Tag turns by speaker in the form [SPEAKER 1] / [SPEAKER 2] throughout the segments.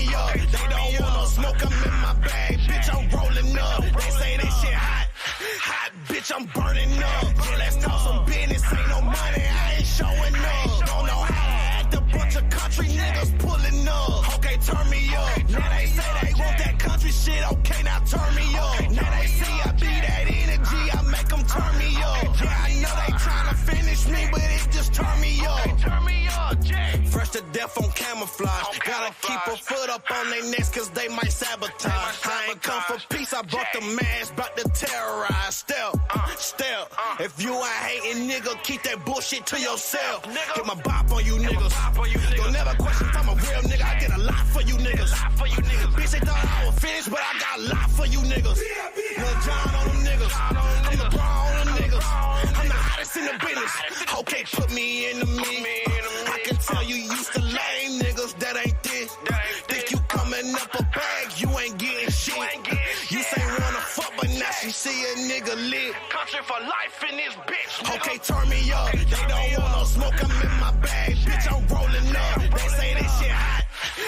[SPEAKER 1] me up. They don't want no smoke, I'm in my bag. Bitch, I'm rolling up. They say that shit hot. Hot, bitch, I'm burning up. Yeah, let's talk some business. Ain't no money, I ain't showing up. Don't know how to act. A bunch of country niggas pulling up. Okay, turn me up. Now they say they want that country shit. Okay, now turn me up. Now they see I be that energy. I make them turn me up. Yeah, I know they tryna finish me, but it just turn me up. Turn me up, Jay. Fresh to death on camouflage. Gotta keep a foot up on their necks, cause they might sabotage. I ain't come for peace, I brought the mask, about to terrorize. Step. If you ain't hating, nigga, keep that bullshit to yourself. Get my bop on you niggas. Don't never question if I'm a real nigga. I get a lot for you niggas. Bitch, they thought I was finished, but I got a lot for you niggas. Lil John on them niggas. I'm the bra on them niggas. I'm the hottest in the business. Okay, put me in the mix. I can tell you used to lame niggas that ain't this. Think you coming up a bag, you ain't getting shit. You say wanna fuck, but now she see a nigga lit. Country for life in this bitch. Okay, turn me up. They don't want no smoke, I'm in my bag. Bitch, I'm rolling up. They say that shit hot.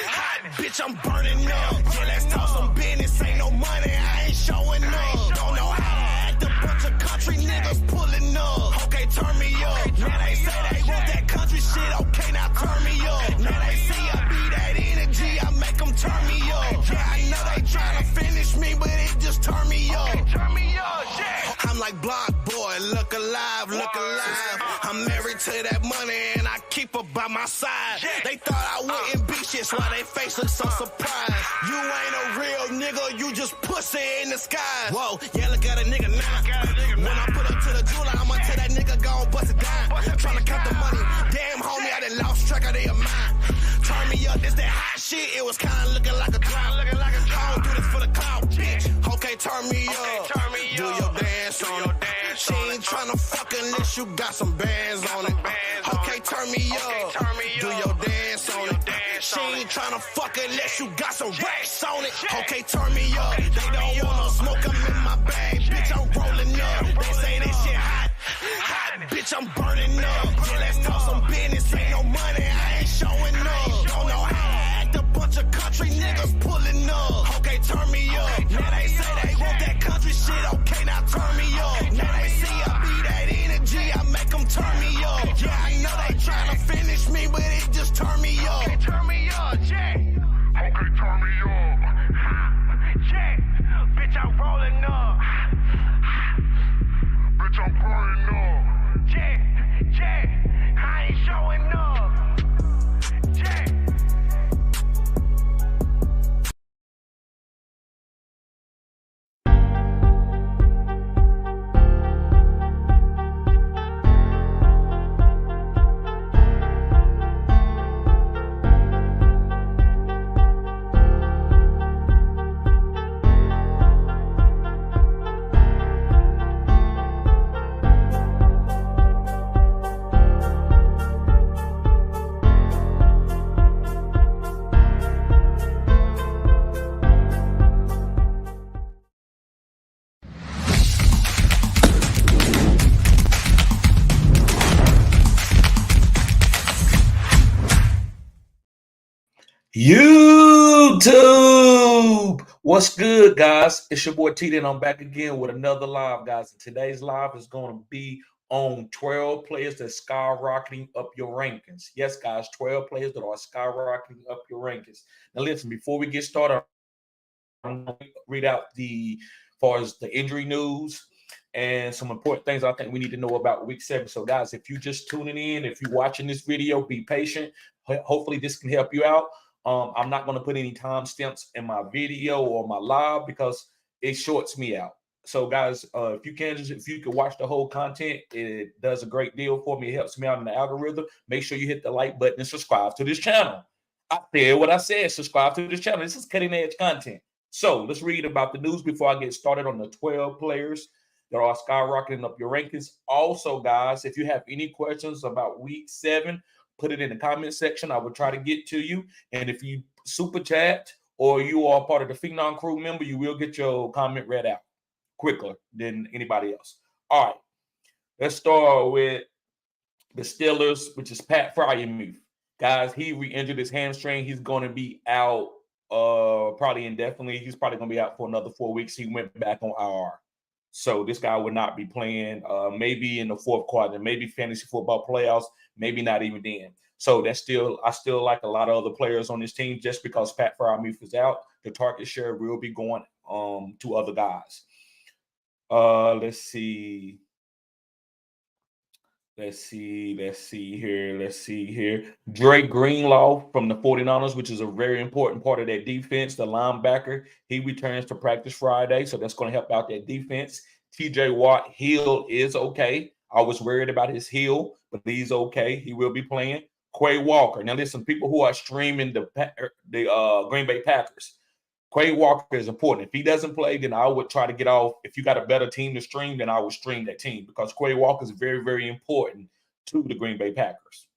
[SPEAKER 1] Hot, bitch, I'm burning up. Yeah, let's talk some business. Ain't no money, I ain't showing up. Don't know how to act. A bunch of country niggas pulling up. Okay, turn me up. Now they say they want that country shit. Okay, now turn me up. Now they see I be that energy. I make them turn me up. Yeah, I know they tryna finish me, but it just turn me up. Okay, turn me up, yeah. I'm like Block Boy, look alive, look alive. I'm married to that money and I keep her by my side. They thought I wouldn't be shit, so why they face look so surprised. You ain't a real nigga, you just pussy in the sky. Whoa, yeah, look at a nigga now. When I put up to the jeweler, I'ma tell that nigga gon' bust it down. Tryna count the money, damn homie, I done lost track of their mind. Turn me up, this that hot shit, it was kinda looking like a drought. I don't do this for the clout, bitch. Okay, turn me up. Do your dance on it. She ain't tryna fuck unless you got some bands on it. Okay, turn me up. Do your dance on it. She ain't tryna fuck unless you got some racks on it. Okay, turn me up. They don't want no smoke, I'm in my bag. Bitch, I'm rolling up. They say that shit hot. Hot, bitch, I'm burning up. Yeah, let's talk some business. Ain't no money, I ain't showing up. Don't know how to act. A bunch of country niggas pulling up. Okay, turn me up. Now they say they want that country shit. Okay, now turn me up. Now they see I be that energy. I make them turn me up. Yeah, I know they tryna finish me, but it just turn me up. Okay, turn me up, Jay. Okay, turn me up. Jay, bitch, I'm rolling up. Bitch, I'm burning up. Jay, I ain't showing up. Jay.
[SPEAKER 2] YouTube, what's good, guys? It's your boy T, and I'm back again with another live, guys. And today's live is going to be on 12 players that's skyrocketing up your rankings. Yes, guys, 12 players that are skyrocketing up your rankings. Now, listen, before we get started, I'm going to read out as far as the injury news and some important things I think we need to know about week 7. So, guys, if you're just tuning in, if you're watching this video, be patient. Hopefully, this can help you out. I'm not going to put any timestamps in my video or my live because it shorts me out. So, guys, if you can watch the whole content, it does a great deal for me. It helps me out in the algorithm. Make sure you hit the like button and subscribe to this channel. I said what I said. Subscribe to this channel. This is cutting edge content. So let's read about the news before I get started on the 12 players that are skyrocketing up your rankings. Also, guys, if you have any questions about week 7, put it in the comment section. I will try to get to you. And if you super chat or you are part of the Phenom crew member, you will get your comment read out quicker than anybody else. All right. Let's start with the Steelers, which is Pat Fryermuth. Guys, he re-injured his hamstring. He's going to be out probably indefinitely. He's probably going to be out for another 4 weeks. He went back on IR. So this guy would not be playing maybe in the fourth quarter, maybe fantasy football playoffs, maybe not even then. So I still like a lot of other players on this team just because Pat Freiermuth is out. The target share will be going to other guys. Let's see. Let's see here. Drake Greenlaw from the 49ers, which is a very important part of that defense, the linebacker. He returns to practice Friday, so that's going to help out that defense. TJ Watt, heel is okay. I was worried about his heel, but he's okay. He will be playing. Quay Walker. Now, listen, people who are streaming the Green Bay Packers, Quay Walker is important. If he doesn't play, then I would try to get off. If you got a better team to stream, then I would stream that team because Quay Walker is very, very important to the Green Bay Packers.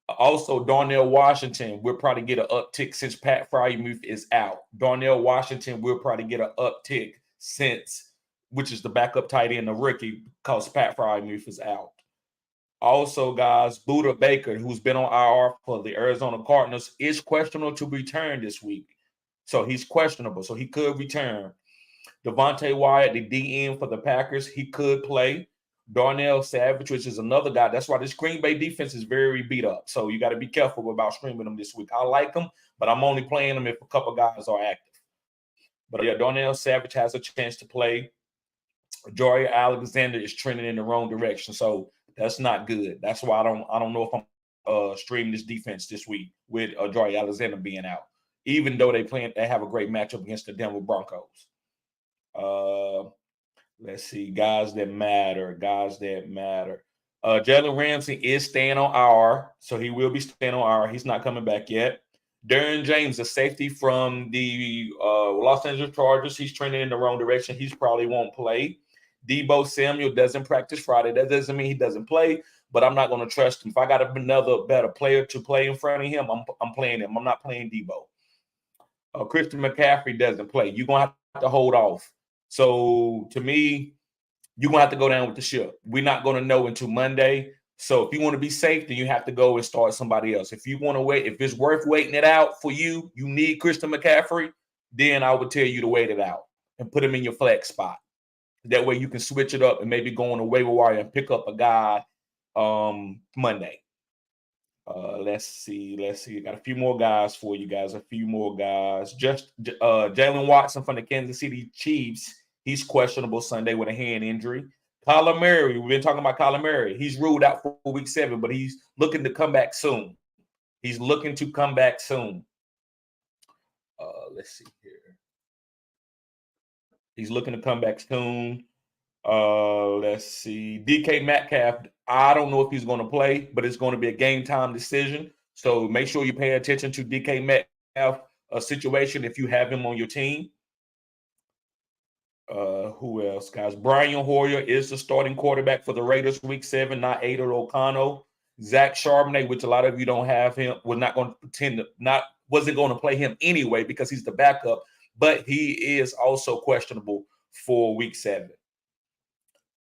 [SPEAKER 2] Also, Darnell Washington will probably get an uptick since Pat Freiermuth is out. Darnell Washington will probably get an uptick which is the backup tight end, the rookie, because Pat Freiermuth is out. Also, guys, Buda Baker, who's been on IR for the Arizona Cardinals, is questionable to return this week. So he's questionable. So he could return. Devontae Wyatt, the DN for the Packers, he could play. Darnell Savage, which is another guy. That's why this Green Bay defense is very beat up. So you got to be careful about streaming them this week. I like them, but I'm only playing them if a couple guys are active. But yeah, Darnell Savage has a chance to play. Jory Alexander is trending in the wrong direction. So that's not good. That's why I don't know if I'm streaming this defense this week with Jory Alexander being out. Even though they have a great matchup against the Denver Broncos. Let's see, guys that matter. Jalen Ramsey is staying on IR, so he will be staying on IR. He's not coming back yet. Darren James, the safety from the Los Angeles Chargers, he's trending in the wrong direction. He probably won't play. Deebo Samuel doesn't practice Friday. That doesn't mean he doesn't play, but I'm not going to trust him. If I got another better player to play in front of him, I'm playing him. I'm not playing Deebo. Christian McCaffrey doesn't play. You're going to have to hold off. So to me, you're going to have to go down with the ship. We're not going to know until Monday. So if you want to be safe, then you have to go and start somebody else. If you want to wait, if it's worth waiting it out for you, you need Christian McCaffrey, then I would tell you to wait it out and put him in your flex spot. That way you can switch it up and maybe go on the waiver wire and pick up a guy Monday. Let's see. I got a few more guys for you guys. Just Jalen Watson from the Kansas City Chiefs. He's questionable Sunday with a hand injury. Kyler Murray. We've been talking about Kyler Murray. He's ruled out for week 7, but he's looking to come back soon. Let's see here. He's looking to come back soon. Let's see. DK Metcalf, I don't know if he's going to play, but it's going to be a game time decision. So make sure you pay attention to DK Metcalf situation if you have him on your team. Who else, guys? Brian Hoyer is the starting quarterback for the Raiders week 7, not Aidan O'Connell. Zach Charbonnet, which a lot of you don't have him, wasn't going to play him anyway because he's the backup, but he is also questionable for week 7.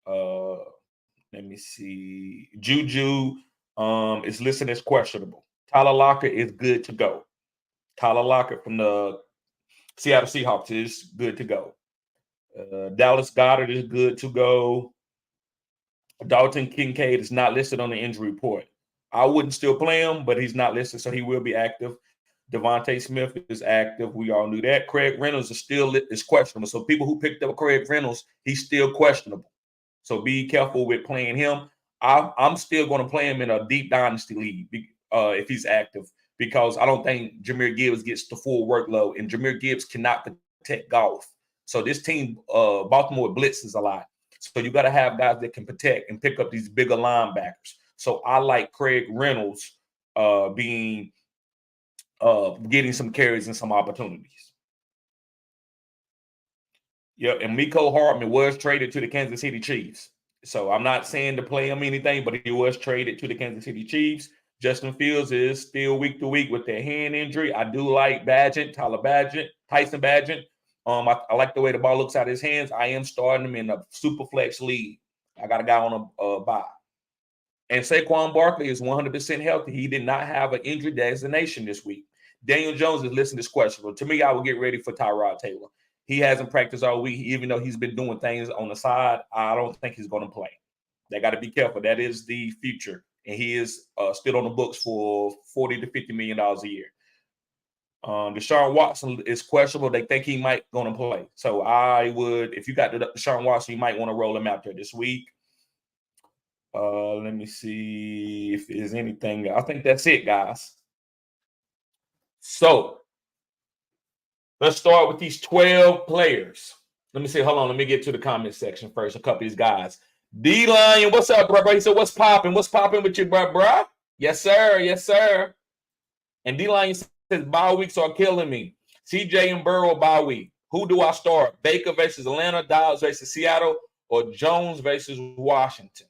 [SPEAKER 2] Let me see. Juju is listed as questionable. Tyler Lockett is good to go. Tyler Lockett from the Seattle Seahawks is good to go. Dallas Goedert is good to go. Dalton Kincaid is not listed on the injury report. I wouldn't still play him, but he's not listed, so he will be active. Devontae Smith is active. We all knew that. Craig Reynolds is questionable. So people who picked up Craig Reynolds, he's still questionable. So be careful with playing him. I'm still going to play him in a deep dynasty league if he's active because I don't think Jahmyr Gibbs gets the full workload, and Jahmyr Gibbs cannot protect golf. So this team, Baltimore blitzes a lot. So you got to have guys that can protect and pick up these bigger linebackers. So I like Craig Reynolds getting some carries and some opportunities. Yep, and Mecole Hardman was traded to the Kansas City Chiefs. So I'm not saying to play him anything, but he was traded to the Kansas City Chiefs. Justin Fields is still week to week with their hand injury. I do like Tyson Bagent. I like the way the ball looks out of his hands. I am starting him in a super flex league. I got a guy on a bye. And Saquon Barkley is 100% healthy. He did not have an injury designation this week. Daniel Jones is listed as questionable. To me, I would get ready for Tyrod Taylor. He hasn't practiced all week, even though he's been doing things on the side. I don't think he's going to play. They got to be careful. That is the future, and he is still on the books for $40 to $50 million a year. Deshaun Watson is questionable. They think he might going to play. So I would, if you got Deshaun Watson, you might want to roll him out there this week. Let me see if there's anything. I think that's it, guys. So let's start with these 12 players. Let me see. Hold on. Let me get to the comment section first. A couple of these guys. D-Lion, what's up, bro? He said, what's popping? What's popping with you, bro? Yes, sir. Yes, sir. And D-Lion says, bye weeks are killing me. CJ and Burrow bye week. Who do I start? Baker versus Atlanta, Dobbs versus Seattle, or Jones versus Washington?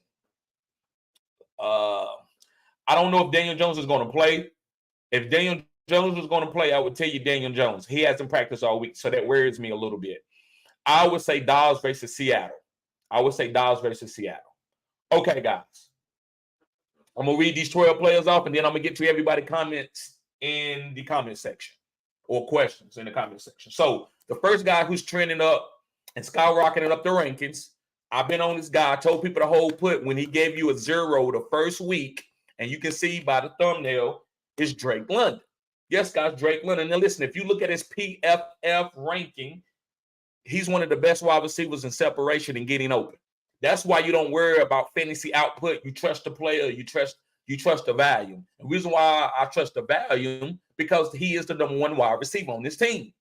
[SPEAKER 2] I don't know if Daniel Jones is going to play. If Daniel Jones was going to play, I would tell you Daniel Jones. He hasn't practiced all week, so that worries me a little bit. I would say Dobbs versus Seattle. Okay, guys. I'm going to read these 12 players off, and then I'm going to get to everybody's comments in the comment section or questions in the comment section. So the first guy who's trending up and skyrocketing up the rankings, I've been on this guy. I told people to hold put when he gave you a 0 the first week, and you can see by the thumbnail, is Drake London. Yes, guys, Drake London. Now, listen, if you look at his PFF ranking, he's one of the best wide receivers in separation and getting open. That's why you don't worry about fantasy output. You trust the player. You trust the volume. The reason why I trust the volume, because he is the number one wide receiver on this team.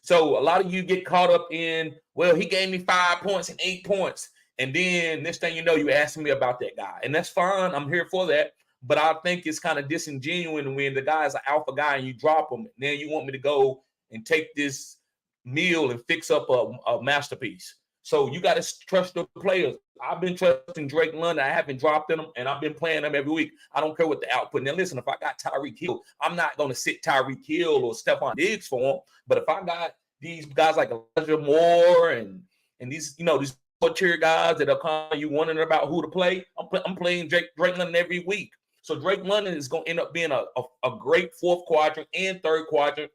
[SPEAKER 2] So a lot of you get caught up in, well, he gave me 5 points and 8 points. And then next thing you know, you're asking me about that guy. And that's fine. I'm here for that. But I think it's kind of disingenuous when the guy is an alpha guy and you drop him. And then you want me to go and take this meal and fix up a masterpiece. So you got to trust the players. I've been trusting Drake London. I haven't dropped him, and I've been playing him every week. I don't care what the output. Now, listen, if I got Tyreek Hill, I'm not going to sit Tyreek Hill or Stephon Diggs for him. But if I got these guys like Elijah Moore and these, these tier guys that are calling you wondering about who to play, I'm playing Drake London every week. So Drake London is going to end up being a great fourth quadrant and third quadrant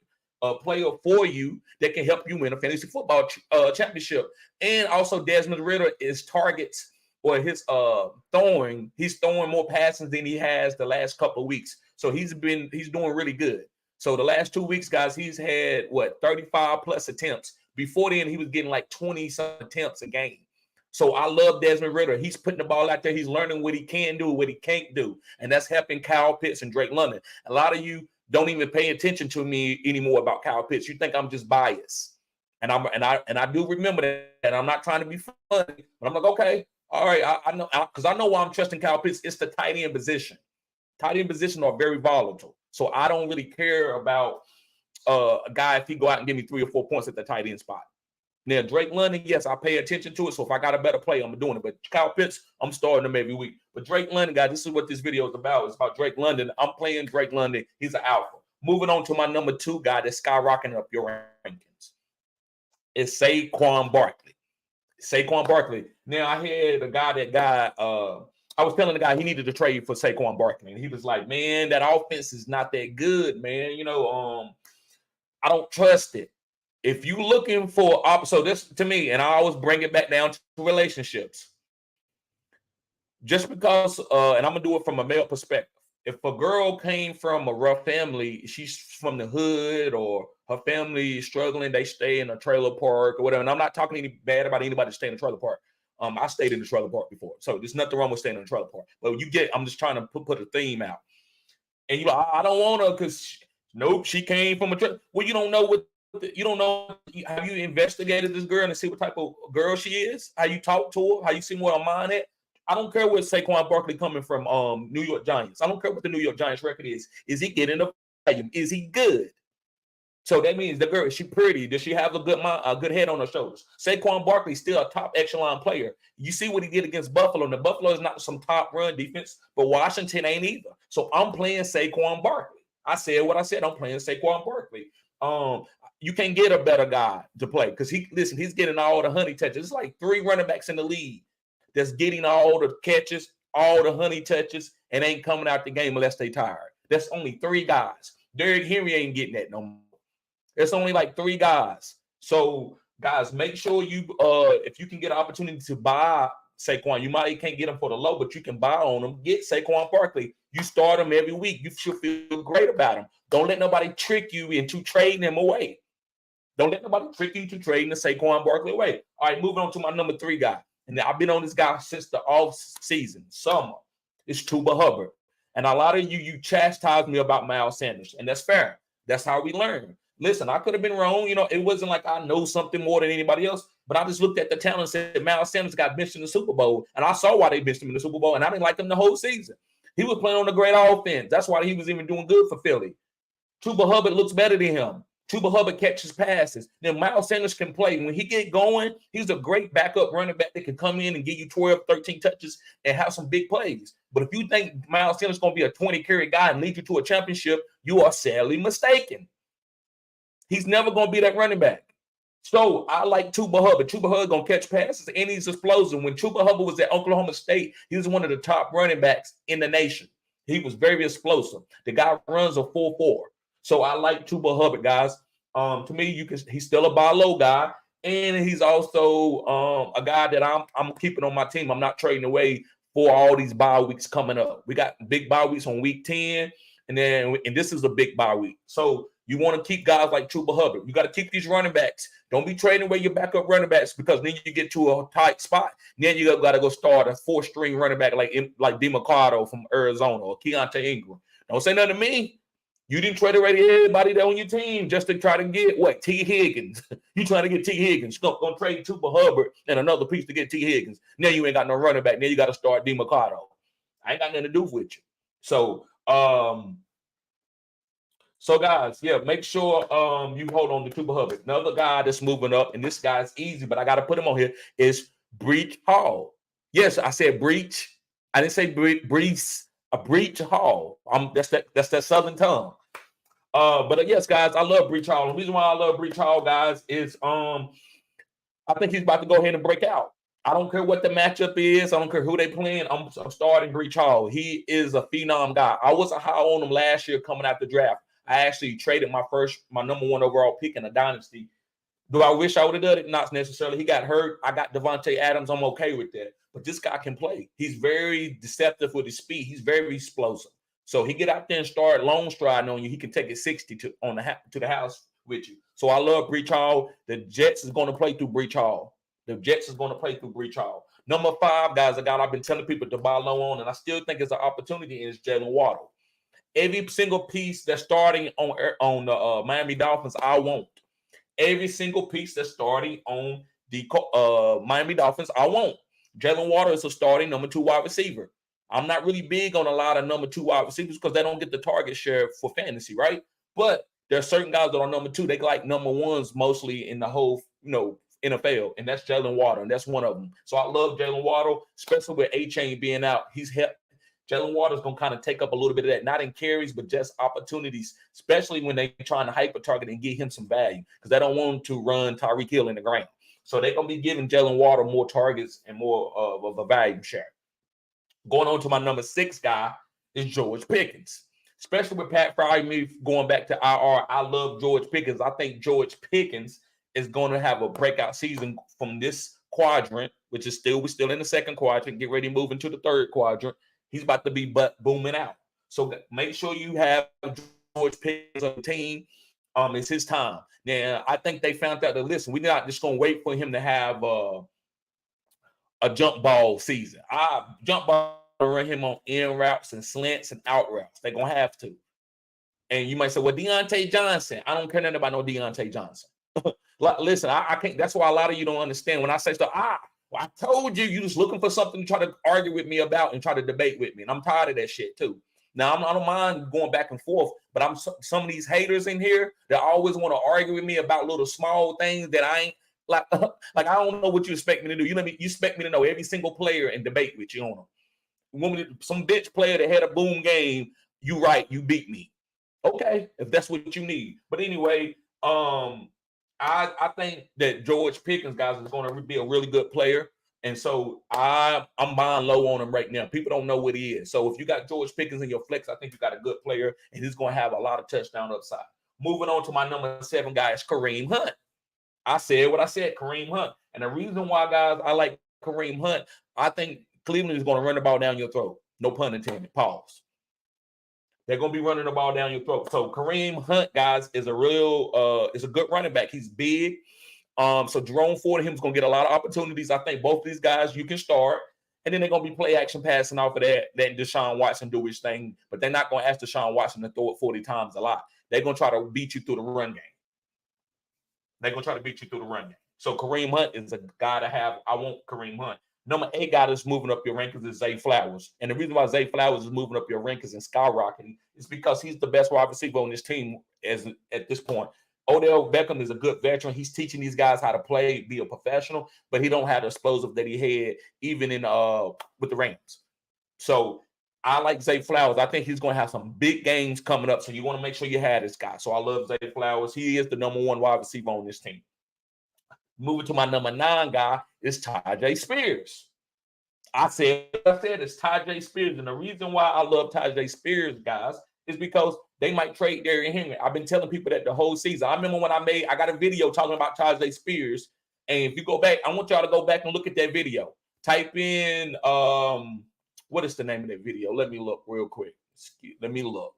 [SPEAKER 2] player for you that can help you win a fantasy football championship. And also Desmond Ridder is targets or his throwing. He's throwing more passes than he has the last couple of weeks. So he's doing really good. So the last 2 weeks, guys, he's had 35 plus attempts. Before then, he was getting like 20 some attempts a game. So I love Desmond Ridder. He's putting the ball out there. He's learning what he can do, what he can't do. And that's helping Kyle Pitts and Drake London. A lot of you don't even pay attention to me anymore about Kyle Pitts. You think I'm just biased. And I do remember that. And I'm not trying to be funny, but I'm like, okay, all right, I know, because I know why I'm trusting Kyle Pitts. It's the tight end position. Tight end position are very volatile. So I don't really care about a guy if he go out and give me 3 or 4 points at the tight end spot. Now, Drake London, yes, I pay attention to it. So if I got a better play, I'm doing it. But Kyle Pitts, I'm starting him every week. But Drake London, guys, this is what this video is about. It's about Drake London. I'm playing Drake London. He's an alpha. Moving on to my number 2 guy that's skyrocketing up your rankings. It's Saquon Barkley. Now, I had a guy I was telling the guy he needed to trade for Saquon Barkley. And he was like, man, that offense is not that good, man. I don't trust it. If you're looking for so this to me, and I always bring it back down to relationships. Just because, and I'm gonna do it from a male perspective. If a girl came from a rough family, she's from the hood, or her family is struggling, they stay in a trailer park or whatever. And I'm not talking any bad about anybody staying in a trailer park. I stayed in the trailer park before, so there's nothing wrong with staying in a trailer park. But I'm just trying to put a theme out. And I don't want her because nope, she came from a trailer. Well, you don't know what. You don't know. Have you investigated this girl and see what type of girl she is? How you talk to her? How you see what her mind at? I don't care where Saquon Barkley coming from. New York Giants. I don't care what the New York Giants record is. Is he getting a volume? Is he good? So that means the girl, is she pretty? Does she have a good head on her shoulders? Saquon Barkley still a top echelon player. You see what he did against Buffalo. And the Buffalo is not some top run defense, but Washington ain't either. So I'm playing Saquon Barkley. I said what I said. I'm playing Saquon Barkley. You can't get a better guy to play because he's getting all the honey touches. It's like 3 running backs in the league that's getting all the catches, all the honey touches, and ain't coming out the game unless they tired. That's only 3 guys. Derrick Henry ain't getting that no more. It's only like 3 guys. So, guys, make sure you, if you can get an opportunity to buy Saquon, you might can't get him for the low, but you can buy on him. Get Saquon Barkley. You start him every week. You should feel great about him. Don't let nobody trick you into trading him away. Don't let nobody trick you to trading the Saquon Barkley away. All right, moving on to my number 3 guy. And I've been on this guy since the off season, summer. It's Chuba Hubbard. And a lot of you chastise me about Miles Sanders, and that's fair. That's how we learn. Listen, I could have been wrong. It wasn't like I know something more than anybody else, but I just looked at the talent and said Miles Sanders got benched in the Super Bowl, and I saw why they benched him in the Super Bowl, and I didn't like him the whole season. He was playing on a great offense. That's why he was even doing good for Philly. Chuba Hubbard looks better than him. Chuba Hubbard catches passes. Then Miles Sanders can play. When he get going, he's a great backup running back that can come in and give you 12, 13 touches and have some big plays. But if you think Miles Sanders is going to be a 20-carry guy and lead you to a championship, you are sadly mistaken. He's never going to be that running back. So I like Chuba Hubbard. Chuba Hubbard going to catch passes, and he's explosive. When Chuba Hubbard was at Oklahoma State, he was one of the top running backs in the nation. He was very explosive. The guy runs a 4.4. So I like Chuba Hubbard, guys. To me, he's still a buy low guy, and he's also a guy that I'm keeping on my team. I'm not trading away for all these bye weeks coming up. We got big bye weeks on week 10, and this is a big bye week. So you want to keep guys like Chuba Hubbard. You got to keep these running backs. Don't be trading away your backup running backs, because then you get to a tight spot. Then you got to go start a 4th-string running back like DeMarcado from Arizona or Keontae Ingram. Don't say nothing to me. You didn't trade away everybody that on your team just to try to get T. Higgins. You trying to get T. Higgins. You're going to trade Chuba Hubbard and another piece to get T. Higgins. Now you ain't got no running back. Now you got to start DeMarcado. I ain't got nothing to do with you. So guys, yeah, make sure you hold on to Chuba Hubbard. Another guy that's moving up, and this guy's easy, but I got to put him on here, is Breach Hall. Yes, I said Breach. I didn't say Breach. A Breach Hall. That's that Southern tongue. But yes, guys, I love Breach Hall. The reason why I love Breach Hall, guys, is I think he's about to go ahead and break out. I don't care what the matchup is. I don't care who they playing. I'm starting Breach Hall. He is a phenom guy. I wasn't high on him last year coming out the draft. I actually traded my number 1 overall pick in a dynasty. Do I wish I would have done it? Not necessarily. He got hurt. I got Devontae Adams. I'm okay with that. But this guy can play. He's very deceptive with his speed. He's very explosive. So he get out there and start long striding on you. He can take it 60 to the house with you. So I love Breach Hall. The Jets is going to play through Breach Hall. Number 5, guys, a guy I've been telling people to buy low on, and I still think it's an opportunity, is Jalen Waddle. Every single piece that's starting on the Miami Dolphins, I want. Every single piece that's starting on the Miami Dolphins, I want. Jalen Waddle is a starting number 2 wide receiver. I'm not really big on a lot of number 2 wide receivers because they don't get the target share for fantasy, right? But there are certain guys that are number 2. They like number 1s mostly in the whole, NFL, and that's Jalen Waddle, and that's one of them. So I love Jalen Waddle, especially with A-Chain being out. He's helped. Jalen Waddle is going to kind of take up a little bit of that, not in carries, but just opportunities, especially when they're trying to hyper target and get him some value, because they don't want him to run Tyreek Hill in the ground. So they're going to be giving Jalen Waddle more targets and more of a value share. Going on to my number 6 guy is George Pickens. Especially with Pat Freiermuth going back to IR, I love George Pickens. I think George Pickens is going to have a breakout season from this quadrant, which is we're still in the 2nd quadrant. Get ready to move into the 3rd quadrant. He's about to be booming out. So make sure you have George Pickens on the team. It's his time. Now, I think they found out that, listen, we're not just going to wait for him to have a jump ball season. Jump ball run him on in routes and slants and out routes. They're going to have to. And you might say, well, Deontay Johnson. I don't care nothing about no Deontay Johnson. Listen, I can't. That's why a lot of you don't understand when I say stuff. Well, I told you just looking for something to try to argue with me about and try to debate with me. And I'm tired of that shit too. Now, I don't mind going back and forth, but some of these haters in here that always want to argue with me about little small things that I ain't like I don't know what you expect me to do. You expect me to know every single player and debate with you on them. Some bitch player that had a boom game, you beat me. Okay, if that's what you need. But anyway, I think that George Pickens, guys, is going to be a really good player. And so I'm buying low on him right now. People don't know what he is. So if you got George Pickens in your flex, I think you got a good player, and he's going to have a lot of touchdown upside. Moving on to my number 7 guy is Kareem Hunt. I said what I said, Kareem Hunt. And the reason why, guys, I like Kareem Hunt, I think Cleveland is going to run the ball down your throat. No pun intended. Pause. They're going to be running the ball down your throat. So Kareem Hunt, guys, is a good running back. He's big. So Jerome Ford and him is going to get a lot of opportunities. I think both of these guys you can start. And then they're going to be play action passing off of that, letting Deshaun Watson do his thing. But they're not going to ask Deshaun Watson to throw it 40 times a lot. They're going to try to beat you through the run game. So Kareem Hunt is a guy to have. I want Kareem Hunt. Number 8 guy that's moving up your rankings is Zay Flowers. And the reason why Zay Flowers is moving up your rankings and skyrocketing is because he's the best wide receiver on this team at this point. Odell Beckham is a good veteran. He's teaching these guys how to play, be a professional, but he don't have the explosive that he had even in with the Rams. So I like Zay Flowers. I think he's going to have some big games coming up. So you want to make sure you have this guy. So I love Zay Flowers. He is the number 1 wide receiver on this team. Moving to my number 9 guy is Tyjae Spears. I said it's Tyjae Spears. And the reason why I love Tyjae Spears, guys, is because they might trade Derrick Henry. I've been telling people that the whole season. I remember when I got a video talking about Tyjae Spears. And if you go back, I want y'all to go back and look at that video. Type in, what is the name of that video? Let me look real quick. Let me look.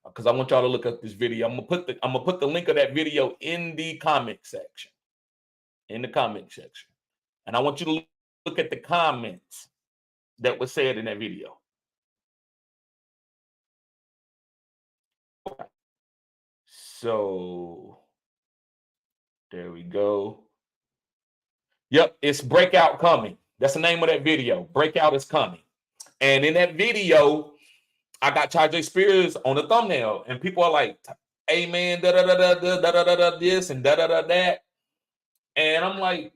[SPEAKER 2] Because I want y'all to look at this video. I'm gonna put the link of that video in the comment section. And I want you to look at the comments that was said in that video. So there we go. Yep, it's Breakout Coming. That's the name of that video. Breakout is coming. And in that video, I got Tyjae Spears on the thumbnail. And people are like, hey man, da-da-da-da-da-da-da-da this and da-da-da that. And I'm like,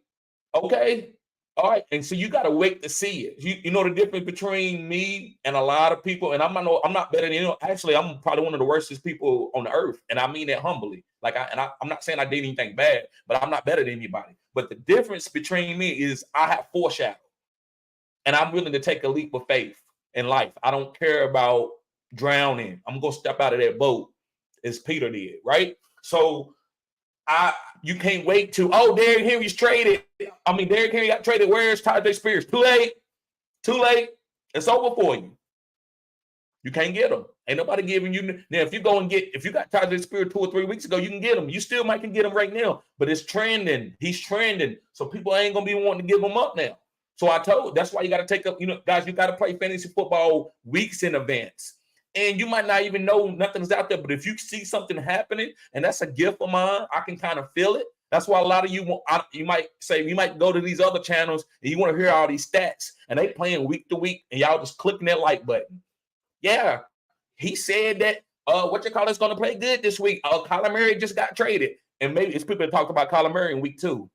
[SPEAKER 2] okay, all right. And so you got to wait to see it. You know the difference between me and a lot of people. And I'm not better than Actually, I'm probably one of the worstest people on the earth, and I mean that humbly. I'm not saying I did anything bad, but I'm not better than anybody. But the difference between me is I have foreshadow, and I'm willing to take a leap of faith in life. I don't care about drowning. I'm gonna step out of that boat as Peter did, right? So you can't wait to, Derrick Henry's traded. Derrick Henry got traded. Where's Tyjae Spears? Too late. It's over for you. You can't get him. Ain't nobody giving you. Now, if you got Tyjae Spears 2 or 3 weeks ago, you can get him. You still might can get him right now, but it's trending. He's trending. So people ain't going to be wanting to give him up now. So that's why you got to take up, guys, you got to play fantasy football weeks in advance. And you might not even know nothing's out there, but if you see something happening, and that's a gift of mine, I can kind of feel it. That's why a lot of you might go to these other channels and you want to hear all these stats, and they playing week to week, and y'all just clicking that like button. Yeah, he said that is going to play good this week. Kyler Murray just got traded, and maybe it's people that talked about Kyler Murray in week 2.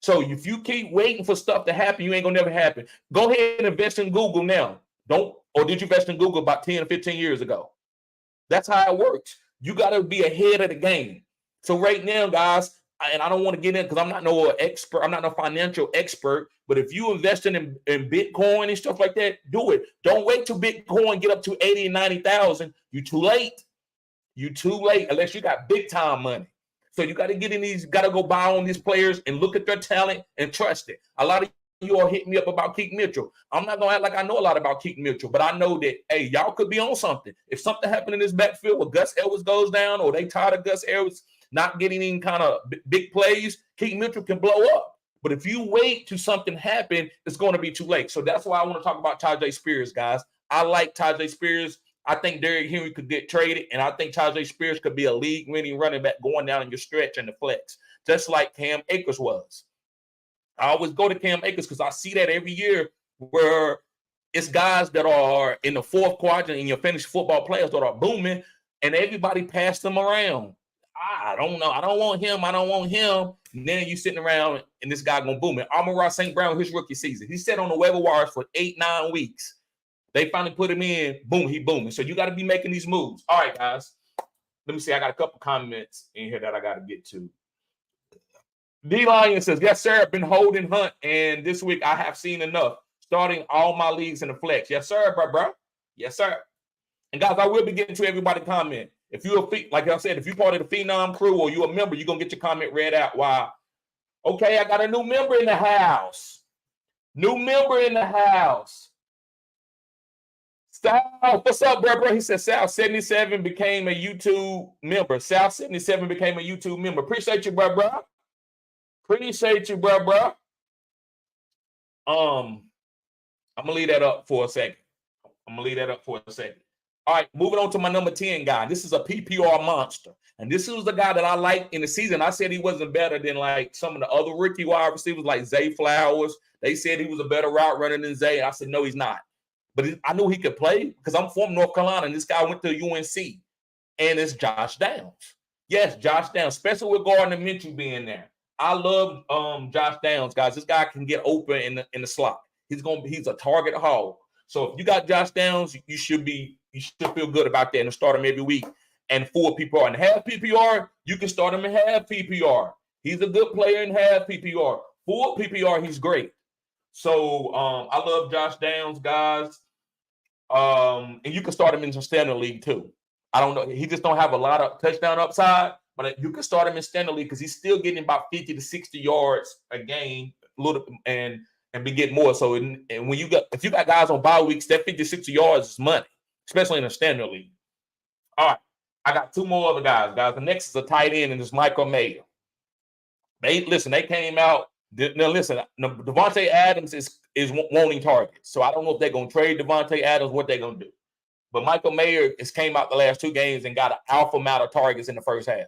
[SPEAKER 2] So if you keep waiting for stuff to happen, you ain't gonna never happen. Go ahead and invest in Google now. Or did you invest in Google about 10 or 15 years ago? That's how it works. You got to be ahead of the game. So right now, guys, and I don't want to get in because I'm not no expert. I'm not no financial expert. But if you investing in Bitcoin and stuff like that, do it. Don't wait till Bitcoin get up to 80 and 90,000. You're too late. Unless you got big time money. So you got to get in these, got to go buy on these players and look at their talent and trust it. A lot of you all hit me up about Keith Mitchell. I'm not going to act like I know a lot about Keith Mitchell, but I know that, hey, y'all could be on something. If something happened in this backfield where Gus Edwards goes down or they tired of Gus Edwards not getting any kind of big plays, Keith Mitchell can blow up. But if you wait till something happen, it's going to be too late. So that's why I want to talk about Tyjae Spears, guys. I like Tyjae Spears. I think Derrick Henry could get traded, and I think Tyjae Spears could be a league-winning running back going down in your stretch and the flex, just like Cam Akers was. I always go to Cam Akers because I see that every year where it's guys that are in the 4th quadrant in your fantasy football players that are booming, and everybody passed them around. I don't know. I don't want him. And then you sitting around, and this guy going to boom it. Amon-Ra St. Brown, his rookie season. He sat on the waiver wires for 8-9 weeks. They finally put him in. Boom, he booming. So you got to be making these moves. All right, guys. Let me see. I got a couple comments in here that I got to get to. D Lion says, yes, sir. I've been holding Hunt, and this week I have seen enough. Starting all my leagues in the flex. Yes, sir, bro. Yes, sir. And guys, I will be getting to everybody comment. If you're like I said, if you're part of the Phenom crew or you're a member, you're gonna get your comment read out. Wow. Okay, I got a new member in the house. New member in the house. Sal, what's up, bro? He said Sal 77 became a YouTube member. Sal 77 became a YouTube member. Appreciate you, bro. Appreciate you, bro. I'm gonna leave that up for a second. All right, moving on to my number 10 guy. This is a PPR monster. And this was the guy that I liked in the season. I said he wasn't better than like some of the other rookie wide receivers like Zay Flowers. They said he was a better route runner than Zay. I said, no, he's not. But I knew he could play because I'm from North Carolina and this guy went to UNC. And it's Josh Downs. Yes, Josh Downs, especially with Gardner Minshew being there. I love Josh Downs, guys. This guy can get open in the slot. He's a target hog. So if you got Josh Downs, you should feel good about that and start him every week. And full PPR and half PPR, you can start him in half PPR. He's a good player in half PPR. Full PPR, he's great. So I love Josh Downs, guys. And you can start him in some standard league too. I don't know. He just don't have a lot of touchdown upside, but you can start him in standard league because he's still getting about 50 to 60 yards a game, and be getting more. So if you got guys on bye weeks, that 50 to 60 yards is money, especially in a standard league. All right. I got two more other guys. The next is a tight end, and it's Michael Mayer. They came out. Now listen, Devontae Adams is wanting targets. So I don't know if they're gonna trade Devontae Adams, what they're gonna do. But Michael Mayer came out the last two games and got an alpha amount of targets in the first half.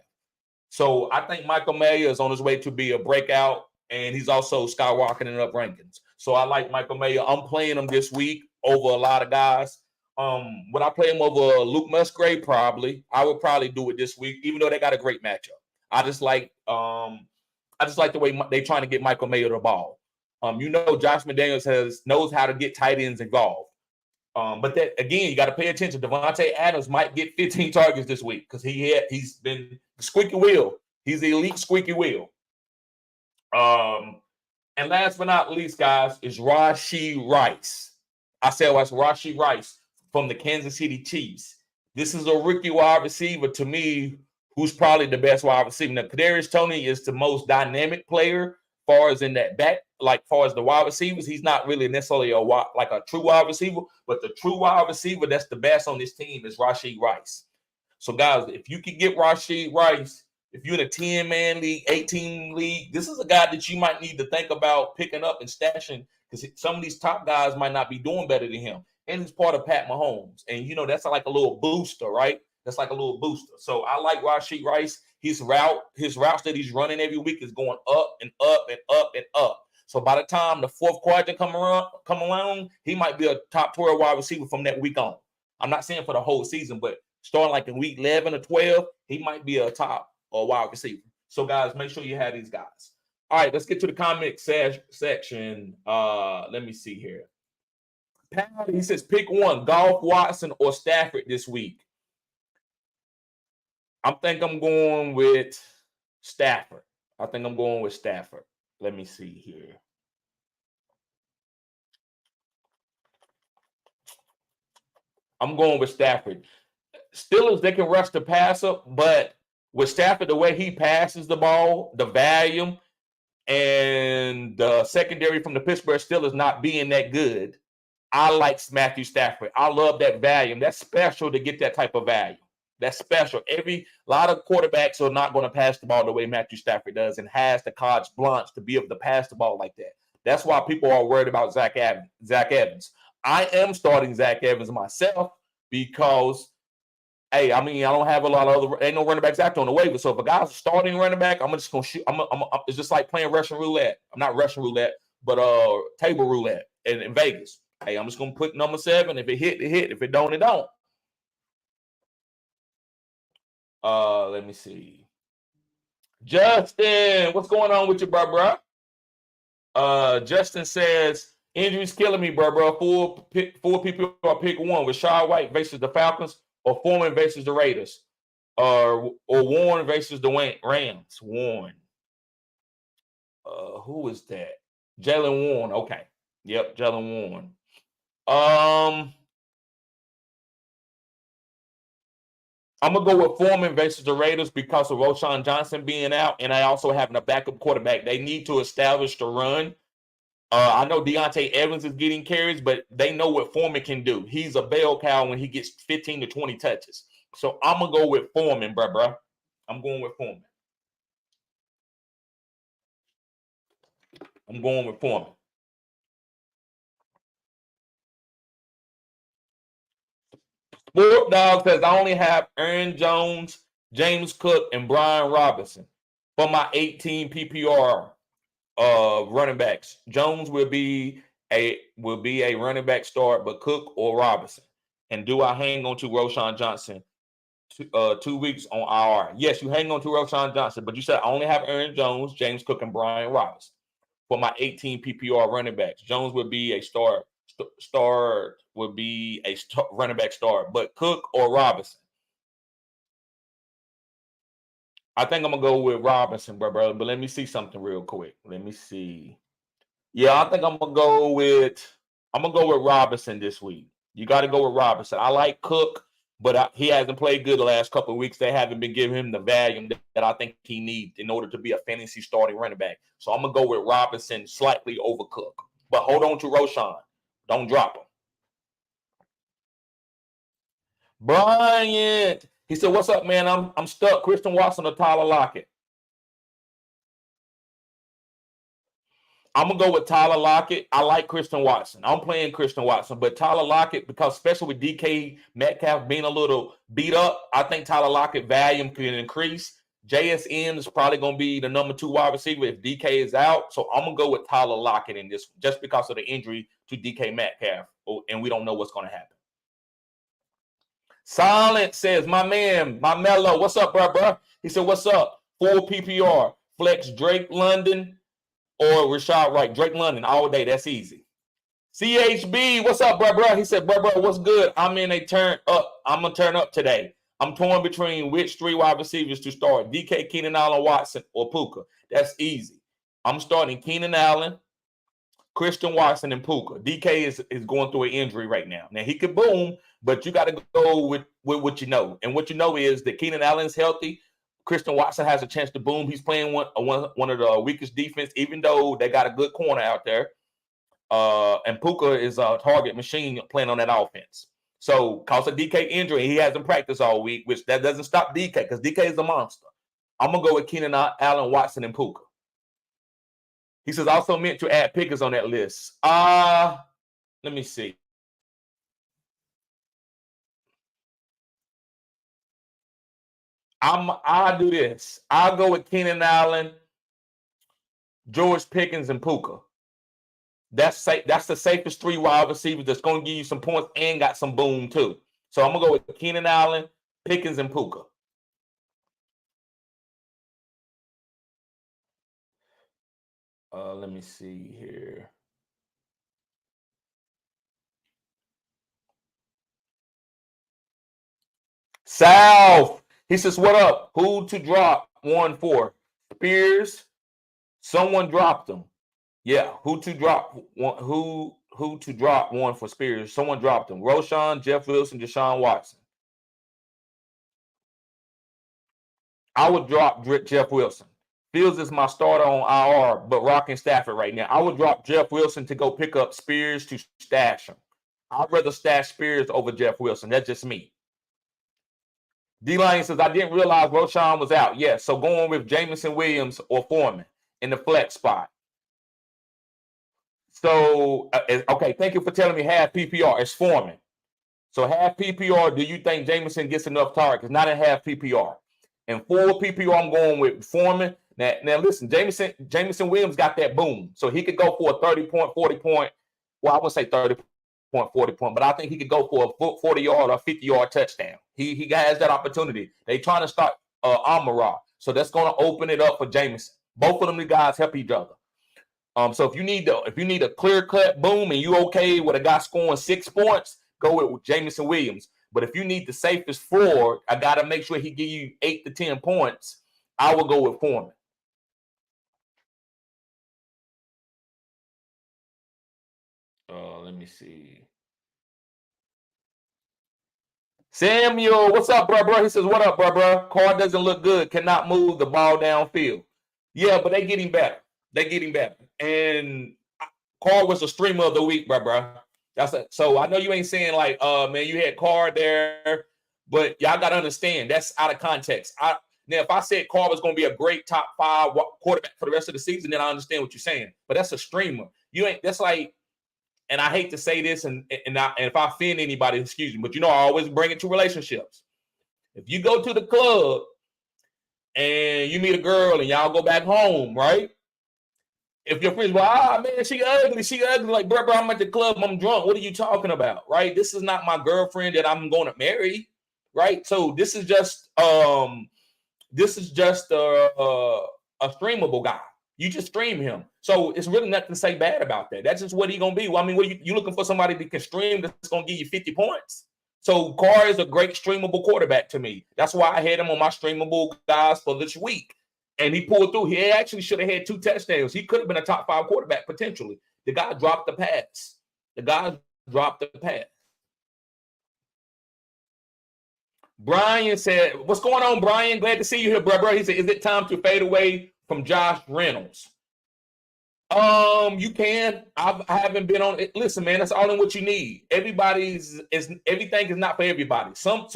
[SPEAKER 2] So I think Michael Mayer is on his way to be a breakout, and he's also skyrocketing up rankings. So I like Michael Mayer. I'm playing him this week over a lot of guys. Would I play him over Luke Musgrave? Probably. I would probably do it this week, even though they got a great matchup. I just like the way they're trying to get Michael Mayer the ball. Josh McDaniels knows how to get tight ends involved. But that again, you got to pay attention. Devontae Adams might get 15 targets this week because he's been the squeaky wheel. He's the elite squeaky wheel. And last but not least, guys, is Rashee Rice. I said it's Rashee Rice from the Kansas City Chiefs. This is a rookie wide receiver to me who's probably the best wide receiver. Now, Kadarius Toney is the most dynamic player far as in that back, like far as the wide receivers. He's not really necessarily a true wide receiver, but the true wide receiver that's the best on this team is Rashee Rice. So, guys, if you can get Rashee Rice, if you're in a 10-man league, 18 league, this is a guy that you might need to think about picking up and stashing because some of these top guys might not be doing better than him. And he's part of Pat Mahomes. And, that's like a little booster, right? That's like a little booster. So I like Rashee Rice. His routes that he's running every week is going up and up and up and up. So by the time the fourth quadrant come along, he might be a top 12 wide receiver from that week on. I'm not saying for the whole season, but starting like in week 11 or 12, he might be a top or wide receiver. So guys, make sure you have these guys. All right, let's get to the comment section. Let me see here. Patty, he says, pick one, Goff, Watson, or Stafford this week. I think I'm going with Stafford. Let me see here. I'm going with Stafford. Steelers, they can rush the passer, but with Stafford, the way he passes the ball, the volume, and the secondary from the Pittsburgh Steelers not being that good, I like Matthew Stafford. I love that volume. That's special to get that type of value. That's special. A lot of quarterbacks are not going to pass the ball the way Matthew Stafford does and has the carte blanche to be able to pass the ball like that. That's why people are worried about Zach Evans. I am starting Zach Evans myself because, I don't have a lot of other – ain't no running backs active on the waiver. So if a guy's a starting running back, I'm just going to shoot. It's just like playing Russian roulette. I'm not Russian roulette, but table roulette in Vegas. I'm just going to put number 7. If it hit, it hit. If it don't, it don't. Let me see. Justin, what's going on with you, bro? Justin says, injuries killing me, bro. Four people pick one. Rashad White versus the Falcons or Foreman versus the Raiders. Or Warren versus the Rams. Warren. Who is that? Jalen Warren. Okay. Yep, Jalen Warren. I'm gonna go with Foreman versus the Raiders because of Roschon Johnson being out, and I also having a backup quarterback. They need to establish the run. I know Deontay Evans is getting carries, but they know what Foreman can do. He's a bell cow when he gets 15 to 20 touches. So I'm gonna go with Foreman, bruh. I'm going with Foreman. I'm going with Foreman. Sport Dog says I only have Aaron Jones, James Cook, and Brian Robinson for my 18 PPR running backs. Jones will be a running back start, but Cook or Robinson. And do I hang on to Roschon Johnson 2 weeks on IR? Yes, you hang on to Roschon Johnson, but you said I only have Aaron Jones, James Cook, and Brian Robinson for my 18 PPR running backs. Jones would be a running back start, but Cook or Robinson. I think I'm gonna go with Robinson, bro. But let me see something real quick. Let me see. Yeah, I think I'm gonna go with Robinson this week. You got to go with Robinson. I like Cook, but he hasn't played good the last couple of weeks. They haven't been giving him the value that I think he needs in order to be a fantasy starting running back. So I'm gonna go with Robinson slightly over Cook. But hold on to Roschon. Don't drop him. Bryant. He said, "What's up, man? I'm stuck. Christian Watson or Tyler Lockett." I'm gonna go with Tyler Lockett. I like Christian Watson. I'm playing Christian Watson, but Tyler Lockett, because especially with DK Metcalf being a little beat up, I think Tyler Lockett volume can increase. JSN is probably gonna be the number 2 wide receiver if DK is out. So I'm gonna go with Tyler Lockett in this just because of the injury to DK Metcalf, and we don't know what's gonna happen. Silent says, my man, my mellow, what's up, bro? He said, what's up? Full PPR, flex Drake London or Rashad Wright. Drake London all day. That's easy. CHB, what's up, bro? He said, bro, what's good? I'm in a turn up. I'm going to turn up today. I'm torn between which 3 wide receivers to start, DK, Keenan Allen, Watson, or Puka. That's easy. I'm starting Keenan Allen, Christian Watson, and Puka. DK is going through an injury right now. Now, he could boom, but you got to go with what you know. And what you know is that Keenan Allen's healthy. Christian Watson has a chance to boom. He's playing one of the weakest defense, even though they got a good corner out there. And Puka is a target machine playing on that offense. So, cause of DK injury, he hasn't practiced all week, which that doesn't stop DK because DK is a monster. I'm going to go with Keenan Allen, Watson, and Puka. He says, also meant to add Pickens on that list. Let me see. I'll do this. I'll go with Keenan Allen, George Pickens, and Puka. That's the safest 3 wide receivers that's going to give you some points and got some boom too. So I'm going to go with Keenan Allen, Pickens, and Puka. Let me see here. South. He says, what up? Who to drop 1 for? Spears. Someone dropped them. Yeah, who to drop 1 for Spears? Someone dropped them. Roschon, Jeff Wilson, Deshaun Watson. I would drop Jeff Wilson. Fields is my starter on IR, but rocking Stafford right now. I would drop Jeff Wilson to go pick up Spears to stash him. I'd rather stash Spears over Jeff Wilson. That's just me. D-Line says, I didn't realize Roschon was out. Yes, so going with Jameson Williams or Foreman in the flex spot. So, okay, thank you for telling me half PPR. It's Foreman. So half PPR, do you think Jameson gets enough targets? Not in half PPR. And full PPR, I'm going with Foreman. Now listen, Jameson Williams got that boom. So he could go for a 30-point, 40-point. Well, I wouldn't say 30-point, 40-point, but I think he could go for a 40-yard or 50-yard touchdown. He has that opportunity. They trying to start Amara. So that's going to open it up for Jameson. Both of them guys help each other. So if you need a clear-cut boom and you okay with a guy scoring 6 points, go with Jameson Williams. But if you need the safest floor, I got to make sure he give you 8 to 10 points. I will go with Foreman. Let me see. Samuel, what's up, bro? He says, what up, bro? Carr doesn't look good. Cannot move the ball downfield. Yeah, but they getting better. They getting better. And Carr was the streamer of the week, bro. That's it. So I know you ain't saying like, man, you had Carr there, but y'all got to understand that's out of context. Now, if I said Carr was going to be a great top 5 quarterback for the rest of the season, then I understand what you're saying. But that's a streamer. You ain't. That's like, and I hate to say this, and if I offend anybody, excuse me, but you know I always bring it to relationships. If you go to the club and you meet a girl and y'all go back home, right? If your friends, man, she ugly. Like, bro, I'm at the club, I'm drunk. What are you talking about, right? This is not my girlfriend that I'm going to marry, right? So this is just a streamable guy. You just stream him. So it's really nothing to say bad about that. That's just what he's going to be. Well, I mean, what you looking for somebody that can stream that's going to give you 50 points? So Carr is a great streamable quarterback to me. That's why I had him on my streamable guys for this week. And he pulled through. He actually should have had 2 touchdowns. He could have been a top 5 quarterback potentially. The guy dropped the pass. Brian said, what's going on, Brian? Glad to see you here, bro. He said, is it time to fade away from Josh Reynolds? You can. I haven't been on it. Listen, man, that's all in what you need. Everything is not for everybody. Some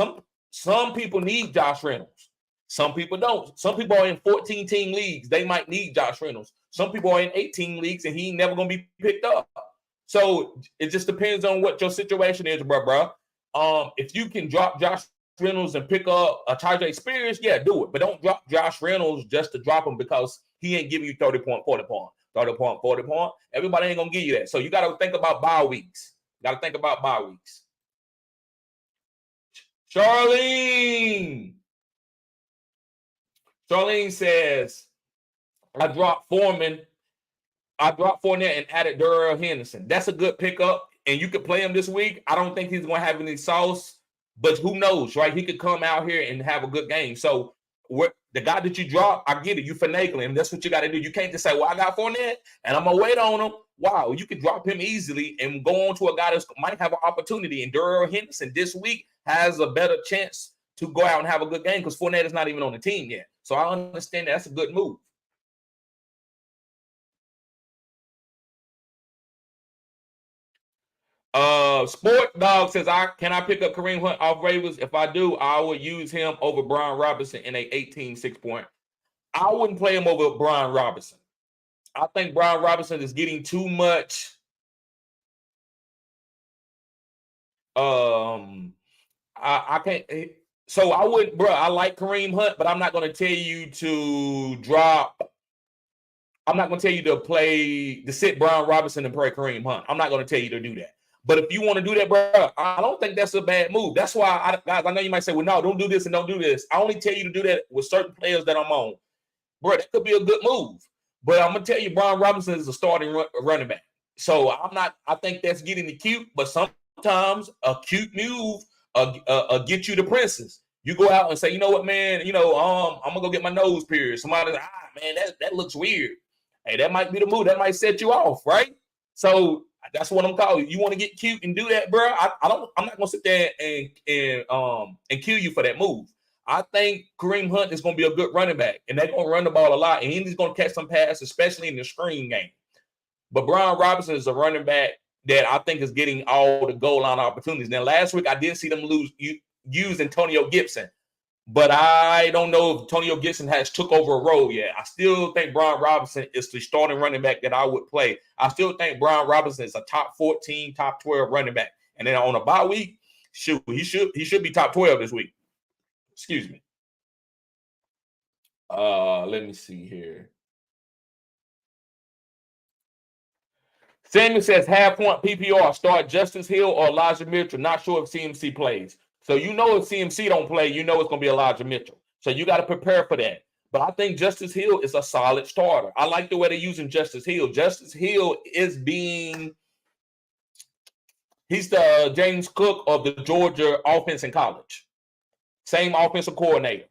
[SPEAKER 2] people need Josh Reynolds. Some people don't. Some people are in 14-team leagues. They might need Josh Reynolds. Some people are in 18 leagues and he ain't never gonna be picked up. So it just depends on what your situation is, bro. If you can drop Josh Reynolds and pick up a Tajay Spears, yeah, do it. But don't drop Josh Reynolds just to drop him because he ain't giving you 30 point, 40 point. 30 point, 40 point. Everybody ain't gonna give you that. So you got to think about bye weeks. Charlene says, I dropped Fournette and added Darrell Henderson. That's a good pickup, and you could play him this week. I don't think he's going to have any sauce, but who knows, right? He could come out here and have a good game. So the guy that you drop, I get it. You finagling. That's what you got to do. You can't just say, well, I got Fournette, and I'm going to wait on him. Wow, you could drop him easily and go on to a guy that might have an opportunity. And Darrell Henderson this week has a better chance to go out and have a good game because Fournette is not even on the team yet. So I understand that's a good move. Sport Dog says, can I pick up Kareem Hunt off Ravens? If I do, I would use him over Brian Robinson in a 18-6 point. I wouldn't play him over Brian Robinson. I think Brian Robinson is getting too much. I can't. So I wouldn't, bro. I like Kareem Hunt, but I'm not going to tell you to drop. I'm not going to tell you to sit Brian Robinson and play Kareem Hunt. I'm not going to tell you to do that. But if you want to do that, bro, I don't think that's a bad move. That's why, guys, I know you might say, well, no, don't do this and don't do this. I only tell you to do that with certain players that I'm on. Bro, that could be a good move. But I'm going to tell you, Brian Robinson is a starting running back. So I think that's getting the cute, but sometimes a cute move get you the princess. You go out and say, you know what, man, I'm going to go get my nose pierced. Somebody's like, man, that looks weird. Hey, that might be the move. That might set you off, right? So that's what I'm calling. You want to get cute and do that, bro? I'm not gonna sit there and kill you for that move. I think Kareem Hunt is gonna be a good running back, and they're gonna run the ball a lot, and he's gonna catch some passes, especially in the screen game. But Brian Robinson is a running back that I think is getting all the goal line opportunities. Now, last week I did see them use Antonio Gibson, but I don't know if Antonio Gibson has took over a role yet. I still think Brian Robinson is the starting running back that I would play. I still think Brian Robinson is a top 14, top 12 running back. And then on a bye week, he should be top 12 this week. Excuse me. Let me see here. Samuel says half-point PPR. Start Justice Hill or Elijah Mitchell. Not sure if CMC plays. So you know if CMC don't play, you know it's going to be Elijah Mitchell. So you got to prepare for that. But I think Justice Hill is a solid starter. I like the way they're using Justice Hill. Justice Hill he's the James Cook of the Georgia offense in college. Same offensive coordinator.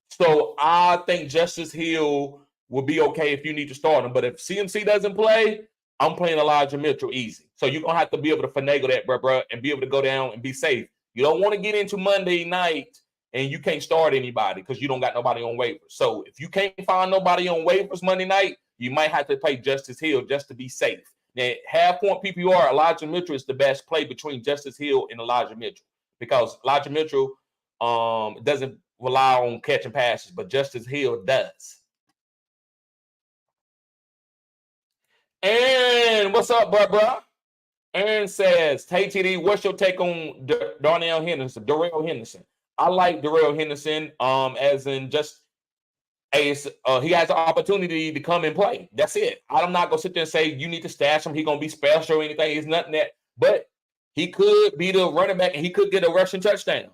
[SPEAKER 2] So I think Justice Hill will be okay if you need to start him. But if CMC doesn't play, I'm playing Elijah Mitchell easy. So you're going to have to be able to finagle that, bro, and be able to go down and be safe. You don't want to get into Monday night and you can't start anybody because you don't got nobody on waivers. So if you can't find nobody on waivers Monday night, you might have to play Justice Hill just to be safe. Now, half-point PPR, Elijah Mitchell is the best play between Justice Hill and Elijah Mitchell because Elijah Mitchell doesn't rely on catching passes, but Justice Hill does. And what's up, bro? Aaron says, hey, TD, what's your take on Darrell Henderson? I like Darrell Henderson as in just he has an opportunity to come and play. That's it. I'm not going to sit there and say you need to stash him. He's going to be special or anything. It's nothing that. But he could be the running back and he could get a rushing touchdown.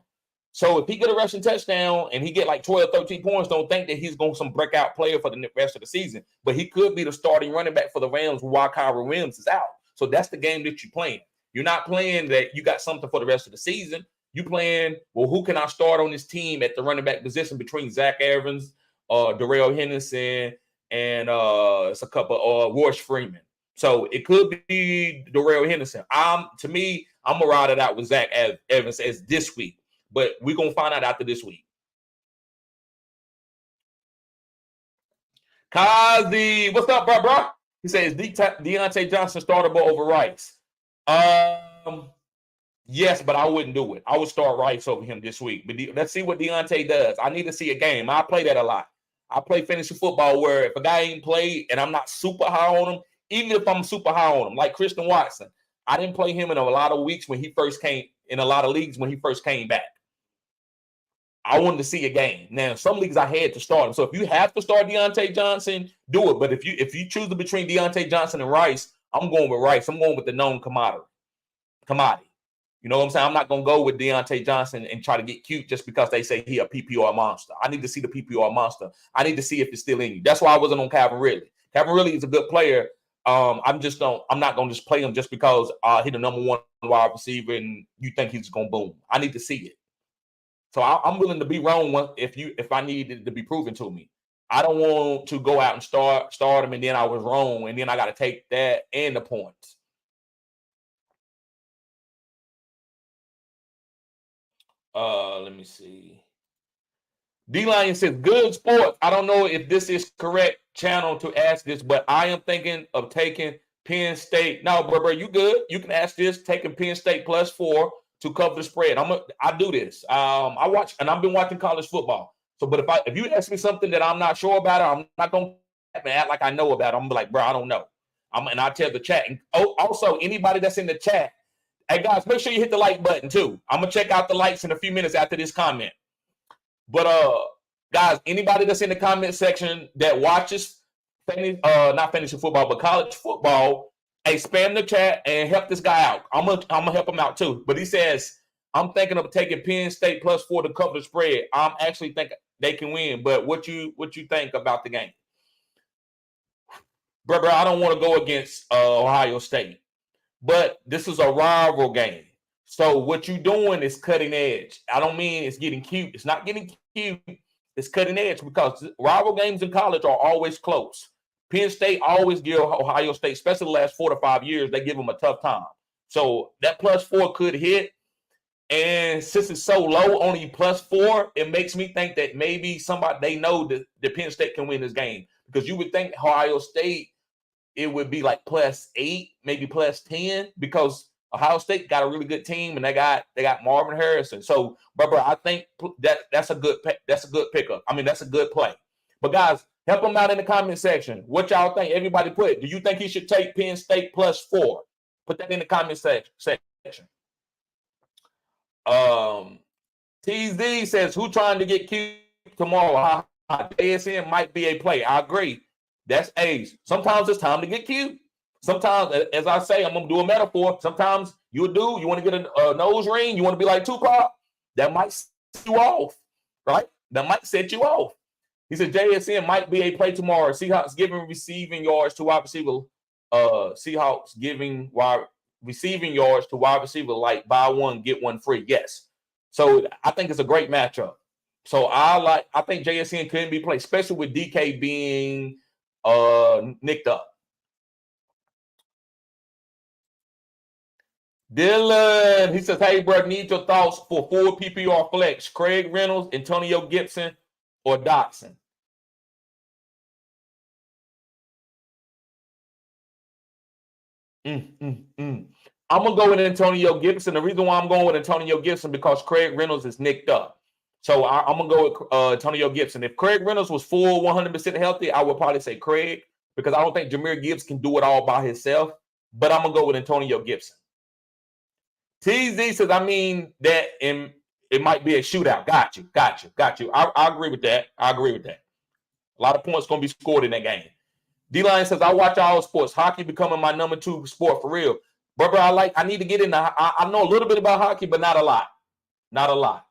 [SPEAKER 2] So if he get a rushing touchdown and he get like 12, 13 points, don't think that he's going to some breakout player for the rest of the season. But he could be the starting running back for the Rams while Kyron Williams is out. So that's the game that you're playing. You're not playing that you got something for the rest of the season. You playing, well, who can I start on this team at the running back position between Zach Evans, Darrell Henderson, and it's a couple Royce Freeman. So it could be Darrell Henderson. To me, I'm gonna ride it out with Zach Evans as this week. But we're going to find out after this week. Kazi, what's up, bro? He says, Deontay Johnson startable over Rice. Yes, but I wouldn't do it. I would start Rice over him this week. But let's see what Deontay does. I need to see a game. I play that a lot. I play fantasy football where if a guy ain't played and I'm not super high on him, even if I'm super high on him, like Christian Watson, I didn't play him in a lot of weeks when he first came, in a lot of leagues when he first came back. I wanted to see a game. Now, some leagues I had to start him. So if you have to start Deontay Johnson, do it. But if you choose between Deontay Johnson and Rice, I'm going with Rice. I'm going with the known commodity. You know what I'm saying? I'm not going to go with Deontay Johnson and try to get cute just because they say he a PPR monster. I need to see the PPR monster. I need to see if it's still in you. That's why I wasn't on Calvin Ridley. Calvin Ridley is a good player. I'm not going to just play him just because he's the number one wide receiver and you think he's going to boom. I need to see it. So I'm willing to be wrong if I need it to be proven to me. I don't want to go out and start him and then I was wrong and then I got to take that and the points. Let me see. D-Lion says, good sports. I don't know if this is correct channel to ask this, but I am thinking of taking Penn State. No, bro, you good. You can ask this, taking Penn State +4 to cover the spread. I do this. I watch, and I've been watching college football. So, but if you ask me something that I'm not sure about, I'm not going to act like I know about it. I'm like, bro, I don't know. And I tell the chat. And also, anybody that's in the chat, hey, guys, make sure you hit the like button, too. I'm going to check out the likes in a few minutes after this comment. But, guys, anybody that's in the comment section that watches, not fantasy football, but college football, hey, spam the chat and help this guy out. I'm gonna help him out, too. But he says, I'm thinking of taking Penn State +4 to cover the spread. I'm actually thinking they can win. But what you think about the game? Brother, I don't want to go against Ohio State. But this is a rival game. So what you're doing is cutting edge. I don't mean it's getting cute. It's not getting cute. It's cutting edge because rival games in college are always close. Penn State always give Ohio State, especially the last 4 to 5 years, they give them a tough time. So that +4 could hit. And since it's so low, only +4, it makes me think that maybe they know that Penn State can win this game. Because you would think Ohio State, it would be like +8, maybe +10, because Ohio State got a really good team and they got Marvin Harrison. So, bro, I think that's a good pickup. I mean, that's a good play. But guys, help them out in the comment section. What y'all think? Everybody put. Do you think he should take Penn State +4? Put that in the comment section. TZ says, who trying to get cute tomorrow? JSN might be a play. I agree. That's age. Sometimes it's time to get cute. Sometimes, as I say, I'm going to do a metaphor. Sometimes you want to get a nose ring. You want to be like Tupac. That might set you off, right? That might set you off. He said JSN might be a play tomorrow. Seahawks giving receiving yards to wide receiver. Seahawks giving receiving yards to wide receiver like buy one, get one free. Yes. So I think it's a great matchup. So I think JSN couldn't be played, especially with DK being nicked up. Dylan, he says, hey, bro, need your thoughts for full PPR flex. Craig Reynolds, Antonio Gibson, or Dotson? I'm going to go with Antonio Gibson. The reason why I'm going with Antonio Gibson because Craig Reynolds is nicked up. So I'm going to go with Antonio Gibson. If Craig Reynolds was full 100% healthy, I would probably say Craig because I don't think Jahmyr Gibbs can do it all by himself. But I'm going to go with Antonio Gibson. TZ says, I mean, that it might be a shootout. Got you. I agree with that. A lot of points going to be scored in that game. D-Line says, I watch all sports. Hockey becoming my number 2 sport for real. Brother, I need to get in. I know a little bit about hockey, but not a lot.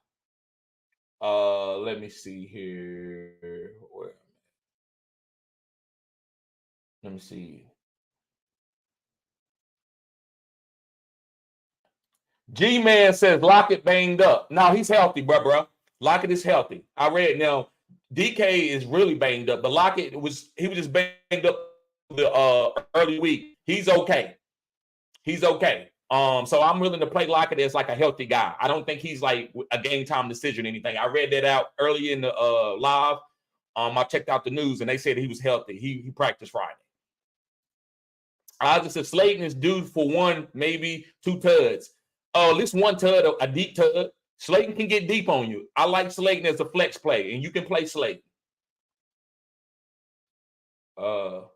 [SPEAKER 2] Let me see here. Let me see. G-Man says Lockett banged up. No, he's healthy, bro. Lockett is healthy. I read now. DK is really banged up, but Lockett was just banged up the early week. He's okay. So I'm willing to play Lockett as like a healthy guy. I don't think he's like a game time decision or anything. I read that out early in the live. I checked out the news and they said he was healthy. He practiced Friday. I just said Slayton is due for 1, maybe 2 tuds. At least 1 tud, a deep tud. Slayton can get deep on you. I like Slayton as a flex play, and you can play Slayton. Okay,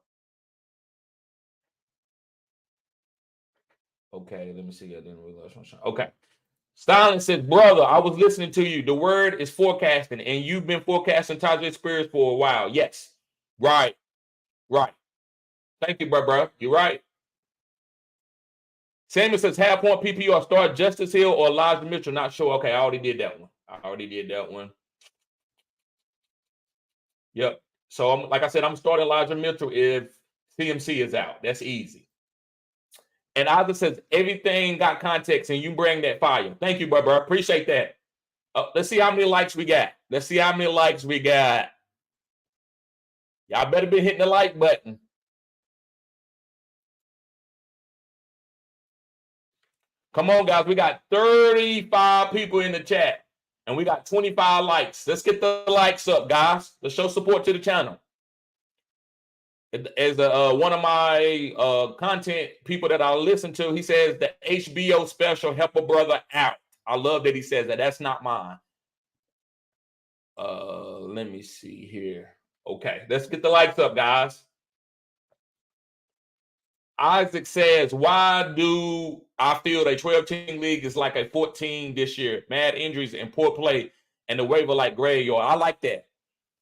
[SPEAKER 2] let me see. I didn't realize. Okay. Stalin said, brother, I was listening to you. The word is forecasting, and you've been forecasting Tajay Spears for a while. Yes. Right. Thank you, bro. You're right. Samuel says, half point PPR start Justice Hill or Elijah Mitchell. Not sure. Okay, I already did that one. Yep. So, like I said, I'm starting Elijah Mitchell if CMC is out. That's easy. And Isaac says, everything got context and you bring that fire. Thank you, bro. Appreciate that. Let's see how many likes we got. Y'all better be hitting the like button. Come on, guys. We got 35 people in the chat and we got 25 likes. Let's get the likes up, guys. Let's show support to the channel. As one of my content people that I listen to, he says the HBO special help a brother out. I love that he says that. That's not mine. Let me see here. Okay, let's get the likes up, guys. Isaac says, why do I feel a 12-team league is like a 14 this year? Mad injuries and poor play and the waiver like graveyard. I like that.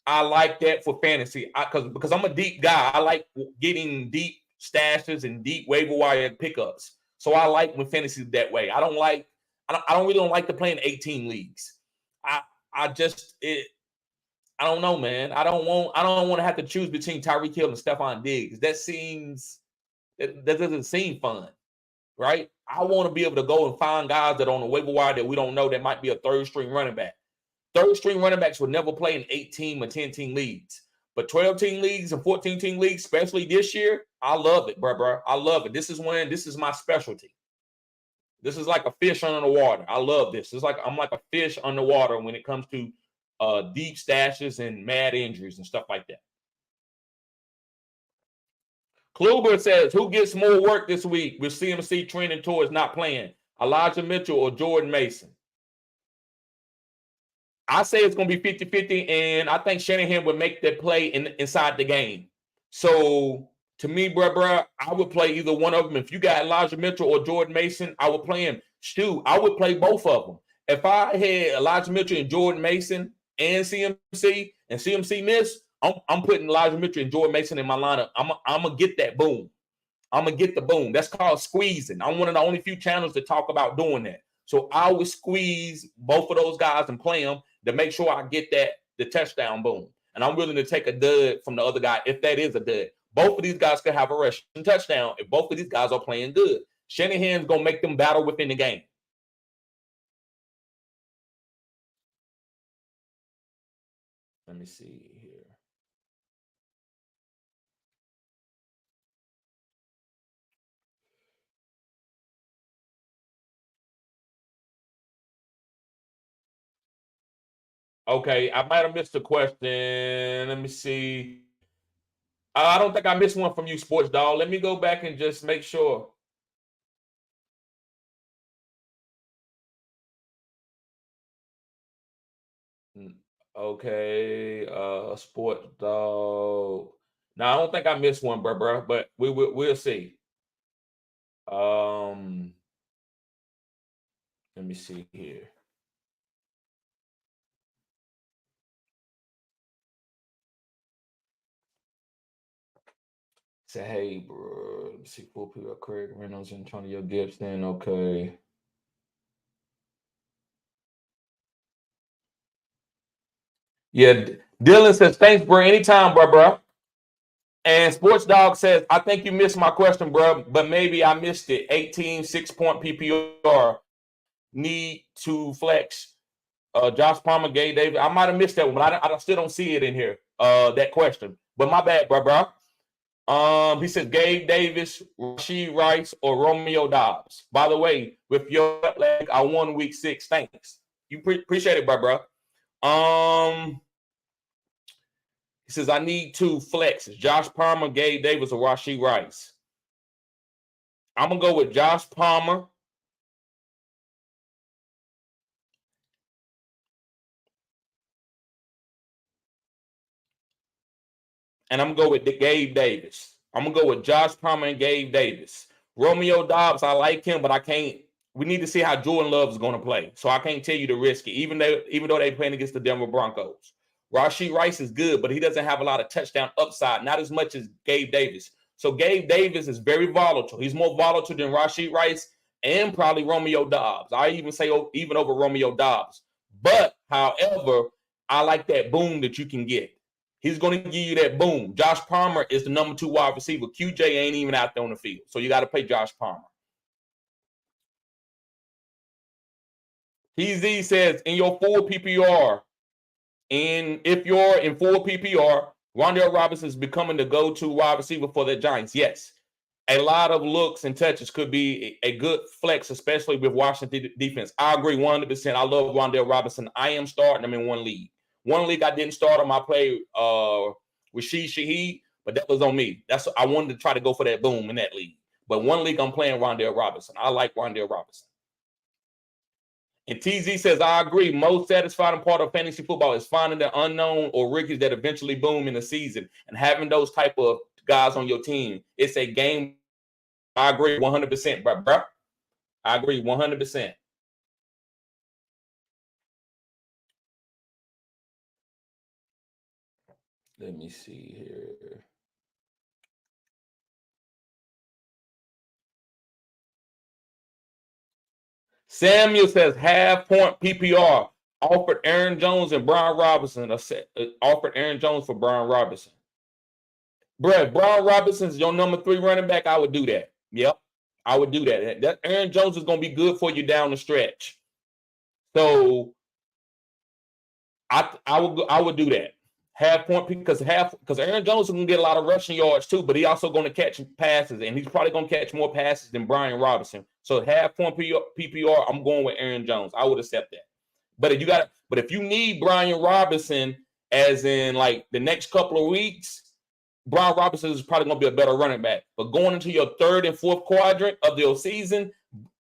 [SPEAKER 2] I like that for fantasy because I'm a deep guy. I like getting deep stashes and deep waiver wire pickups. So I like when fantasy that way. I don't really like to play in 18 leagues. I don't know, man. I don't want to have to choose between Tyreek Hill and Stephon Diggs. That doesn't seem fun, right? I want to be able to go and find guys that are on the waiver wire that we don't know that might be a third string running back. Third string running backs would never play in 8-team or 10-team leagues. But 12-team leagues and 14-team leagues, especially this year, I love it, bro. I love it. This is my specialty. This is like a fish under the water. I love this. I'm like a fish underwater when it comes to deep stashes and mad injuries and stuff like that. Kluber says, who gets more work this week with CMC trending towards not playing? Elijah Mitchell or Jordan Mason? I say it's going to be 50-50, and I think Shanahan would make that play inside the game. So, to me, bro, I would play either one of them. If you got Elijah Mitchell or Jordan Mason, I would play him. Stu, I would play both of them. If I had Elijah Mitchell and Jordan Mason and CMC miss, I'm putting Elijah Mitchell and Jordan Mason in my lineup. I'm going to get that boom. I'm going to get the boom. That's called squeezing. I'm one of the only few channels that talk about doing that. So I would squeeze both of those guys and play them to make sure I get the touchdown boom. And I'm willing to take a dud from the other guy if that is a dud. Both of these guys could have a rushing touchdown if both of these guys are playing good. Shanahan's going to make them battle within the game. Let me see here. Okay, I might have missed a question. Let me see. I don't think I missed one from you, Sports Dog. Let me go back and just make sure. Okay, Sports Dog. No, I don't think I missed one, bro. But we'll see. Let me see here. Say, hey, bro. Let me see. 4 people: Craig Reynolds, Antonio Gibson. Okay. Yeah, Dylan says, thanks, bro. Anytime, bro. And Sports Dog says, I think you missed my question, bro, but maybe I missed it. 18, 6-point PPR. Need to flex. Josh Palmer, Gabe Davis. I might have missed that one, but I still don't see it in here. That question. But my bad, bro. He says Gabe Davis, Rashee Rice, or Romeo Dobbs. By the way, with your leg, I won week 6. Thanks. You appreciate it, bro. He says, I need 2 flexes. Josh Palmer, Gabe Davis, or Rashee Rice. I'm going to go with Josh Palmer. And I'm going to go with Gabe Davis. I'm going to go with Josh Palmer and Gabe Davis. Romeo Dobbs, I like him, but I can't. We need to see how Jordan Love is going to play. So I can't tell you to risk it, even though they're playing against the Denver Broncos. Rashee Rice is good, but he doesn't have a lot of touchdown upside, not as much as Gabe Davis. So Gabe Davis is very volatile. He's more volatile than Rashee Rice and probably Romeo Dobbs. I even say even over Romeo Dobbs. But, however, I like that boom that you can get. He's going to give you that boom. Josh Palmer is the number 2 wide receiver. QJ ain't even out there on the field. So you got to play Josh Palmer. TZ says, in your full PPR, and if you're in full PPR, Wan'Dale Robinson is becoming the go-to wide receiver for the Giants. Yes. A lot of looks and touches could be a good flex, especially with Washington defense. I agree 100%. I love Wan'Dale Robinson. I am starting him in one league. One league I didn't start him. I played with Shaheed, but that was on me. I wanted to try to go for that boom in that league. But one league I'm playing Wan'Dale Robinson. I like Wan'Dale Robinson. And TZ says, I agree. Most satisfying part of fantasy football is finding the unknown or rookies that eventually boom in the season and having those type of guys on your team. It's a game. I agree 100%, bro. I agree 100%. Let me see here. Samuel says, half-point PPR. Offered Aaron Jones and Brian Robinson. Offered Aaron Jones for Brian Robinson. Bro, Brian Robinson's your number 3 running back. I would do that. Yep, I would do that. That Aaron Jones is going to be good for you down the stretch. So I would do that. Half-point because Aaron Jones is going to get a lot of rushing yards too, but he's also going to catch passes, and he's probably going to catch more passes than Brian Robinson. So half-point PPR, I'm going with Aaron Jones. I would accept that. But if you need Brian Robinson, as in like the next couple of weeks, Brian Robinson is probably going to be a better running back. But going into your 3rd and 4th quadrant of the season,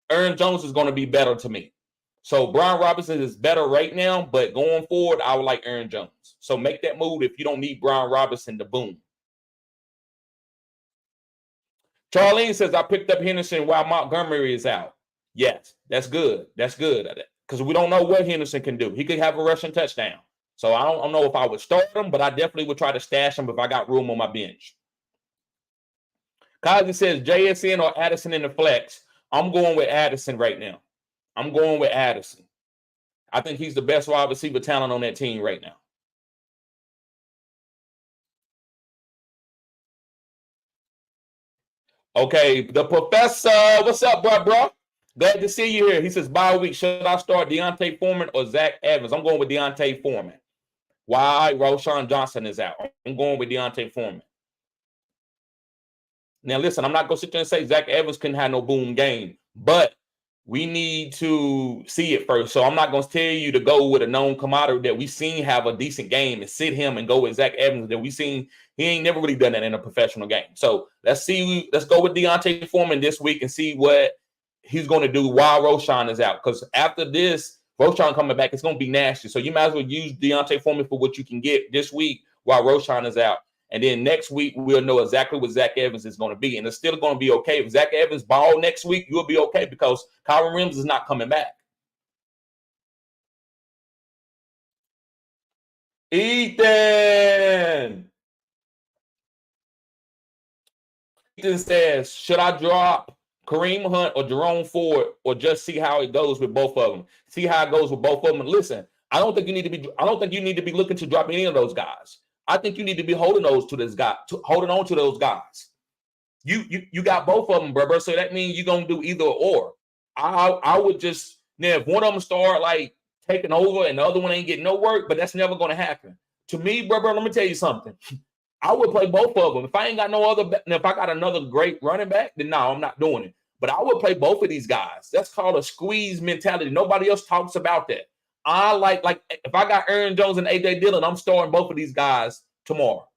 [SPEAKER 2] Aaron Jones is going to be better to me. So Brian Robinson is better right now, but going forward, I would like Aaron Jones. So make that move if you don't need Brian Robinson to boom. Charlene says, I picked up Henderson while Montgomery is out. Yes, that's good. That's good. Because we don't know what Henderson can do. He could have a rushing touchdown. So I don't know if I would start him, but I definitely would try to stash him if I got room on my bench. Kazi says, JSN or Addison in the flex. I'm going with Addison right now. I'm going with Addison. I think he's the best wide receiver talent on that team right now. Okay, the professor. What's up, bro? Glad to see you here. He says, bye week. Should I start Deontay Foreman or Zach Evans? I'm going with Deontay Foreman. Why Roshan Johnson is out. I'm going with Deontay Foreman. Now, listen, I'm not going to sit there and say Zach Evans couldn't have no boom game, but
[SPEAKER 3] we need to see it first. So I'm not going to tell you to go with a known commodity that we seen have a decent game and sit him and go with Zach Evans that we seen. He ain't never really done that in a professional game. So let's go with Deontay Foreman this week and see what he's going to do while Roshan is out. Because after this, Roshan coming back, it's going to be nasty. So you might as well use Deontay Foreman for what you can get this week while Roshan is out. And then next week, we'll know exactly what Zach Evans is going to be. And it's still going to be okay. If Zach Evans ball next week, you'll be okay because Kyron Williams is not coming back. Ethan says, should I drop Kareem Hunt or Jerome Ford or just see how it goes with both of them? See how it goes with both of them. Listen, I don't think you need to be looking to drop any of those guys. I think you need to be holding on to those guys. You got both of them, brother. So that means you're gonna do either or. I would just now if one of them start like taking over and the other one ain't getting no work, but that's never gonna happen. To me, brother, let me tell you something. I would play both of them. If I ain't got no other, if I got another great running back, then no, I'm not doing it. But I would play both of these guys. That's called a squeeze mentality. Nobody else talks about that. I like if I got Aaron Jones and AJ Dillon, I'm starting both of these guys tomorrow.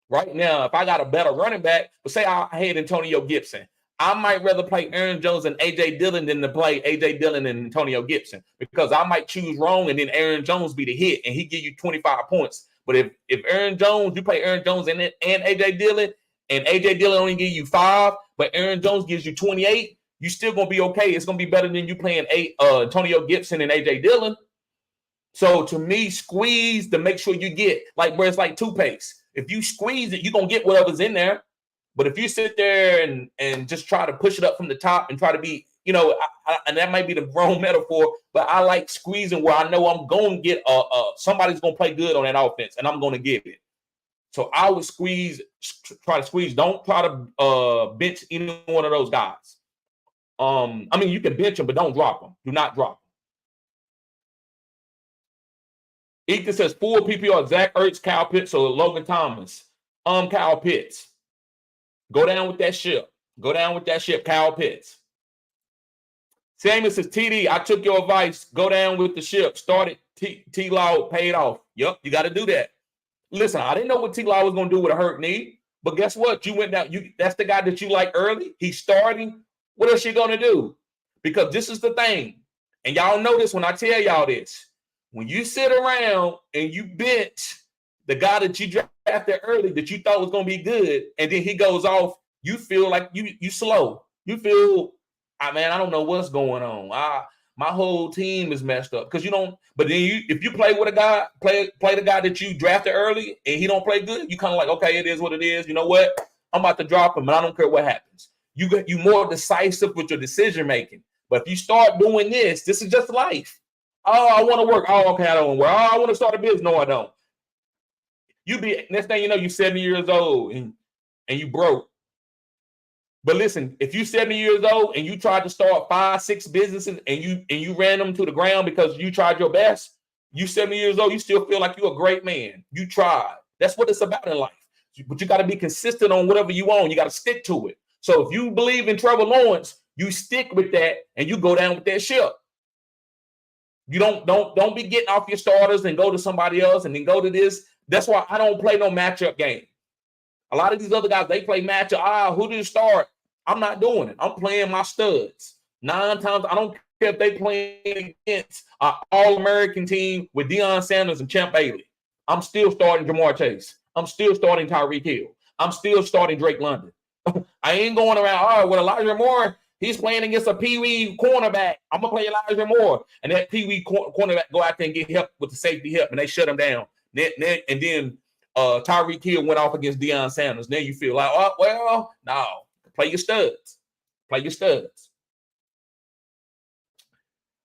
[SPEAKER 3] Right now, if I got a better running back, but say I had Antonio Gibson, I might rather play Aaron Jones and AJ Dillon than to play AJ Dillon and Antonio Gibson because I might choose wrong and then Aaron Jones be the hit and he give you 25 points. But if Aaron Jones, you play Aaron Jones and AJ Dillon, and AJ Dillon only give you 5, but Aaron Jones gives you 28, you still gonna be okay. It's gonna be better than you playing Antonio Gibson and AJ Dillon. So to me, squeeze to make sure you get like where it's like toothpaste. If you squeeze it, you're gonna get whatever's in there. But if you sit there and just try to push it up from the top and try to be, and that might be the wrong metaphor, but I like squeezing where I know I'm going to get somebody's going to play good on that offense and I'm going to get it. So I would try to squeeze. Don't try to bench any one of those guys. I mean, you can bench them, but don't drop them. Do not drop them. Ethan says 4 PPR, Zach Ertz, Kyle Pitts, or Logan Thomas. Kyle Pitts. Go down with that ship. Go down with that ship, Kyle Pitts. Samuel says, TD, I took your advice. Go down with the ship. Started T-Law, paid off. Yep, you got to do that. Listen, I didn't know what T-Law was going to do with a hurt knee, but guess what? You went down. That's the guy that you like early. He's starting. What else you going to do? Because this is the thing. And y'all know this when I tell y'all this. When you sit around and you bench the guy that you drafted early that you thought was going to be good, and then he goes off, you feel like you slow. You feel, I don't know what's going on. My whole team is messed up because you don't. But then if you play with a guy, play the guy that you drafted early, and he don't play good, you kind of like, okay, it is what it is. You know what? I'm about to drop him, but I don't care what happens. You more decisive with your decision making. But if you start doing this is just life. Oh, I want to work. Oh, okay, I don't want to work. Oh, I want to start a business. No, I don't. Next thing you know, you're 70 years old and you broke. But listen, if you're 70 years old and you tried to start 5, 6 businesses and you ran them to the ground because you tried your best, you 70 years old, you still feel like you're a great man. You tried. That's what it's about in life. But you got to be consistent on whatever you own. You got to stick to it. So if you believe in Trevor Lawrence, you stick with that and you go down with that ship. You don't be getting off your starters and go to somebody else and then go to this. That's why I don't play no matchup game. A lot of these other guys, they play matchup. Who do you start? I'm not doing it. I'm playing my studs. 9 times, I don't care if they playing against an All-American team with Deion Sanders and Champ Bailey. I'm still starting Jamar Chase. I'm still starting Tyreek Hill. I'm still starting Drake London. I ain't going around, with Elijah Moore, he's playing against a Pee-wee cornerback. I'm going to play Elijah Moore. And that Pee-wee cornerback go out there and get help with the safety help, and they shut him down. And then Tyreek Hill went off against Deion Sanders. Then you feel like, no. Play your studs. Play your studs.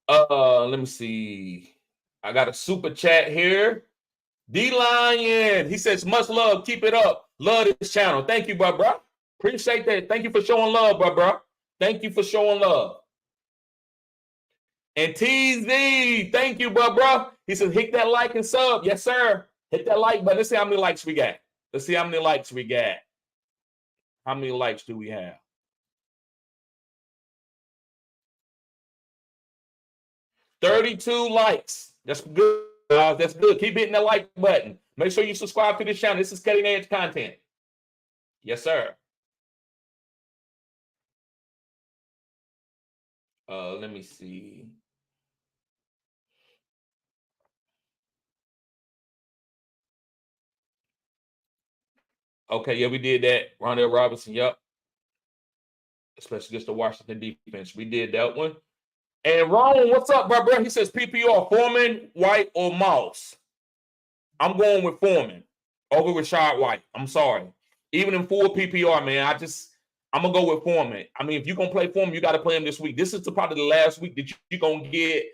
[SPEAKER 3] Let me see. I got a super chat here. D-Lion. He says, much love. Keep it up. Love this channel. Thank you, bro. Appreciate that. Thank you for showing love, bro. Thank you for showing love. And TZ, thank you, bro. He says, hit that like and sub. Yes, sir. Hit that like button. Let's see how many likes we got. How many likes do we have? 32 likes. That's good. That's good. Keep hitting that like button. Make sure you subscribe to this channel. This is cutting edge content. Yes, sir. Let me see. Okay, yeah, we did that. Rondell Robinson, yep. Especially against the Washington defense. We did that one. And Ron, what's up, bro? He says PPR, Foreman, White, or Moss. I'm going with Foreman over Rashad White. I'm sorry. Even in full PPR, man, I'm going to go with Foreman. I mean, if you're going to play Foreman, you got to play him this week. This is probably the last week that you're going to get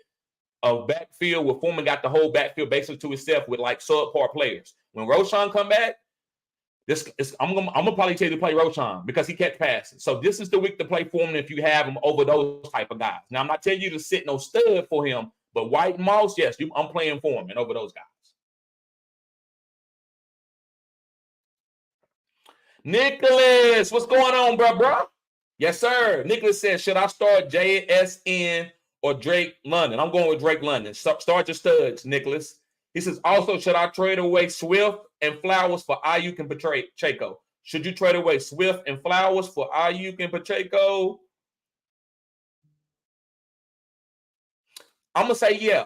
[SPEAKER 3] a backfield where Foreman got the whole backfield basically to himself with like subpar players. When Roschon come back, I'm gonna probably tell you to play Roschon because he catch passes. So this is the week to play Foreman if you have him over those type of guys. Now I'm not telling you to sit no stud for him, but White and Moss, yes, I'm playing Foreman over those guys. Nicholas, what's going on, bro? Yes, sir. Nicholas says, should I start JSN or Drake London? I'm going with Drake London. Start your studs, Nicholas. He says, also, should I trade away Swift and Flowers for Ayuk and Pacheco? Should you trade away Swift and Flowers for Ayuk and Pacheco? I'm going to say, yeah.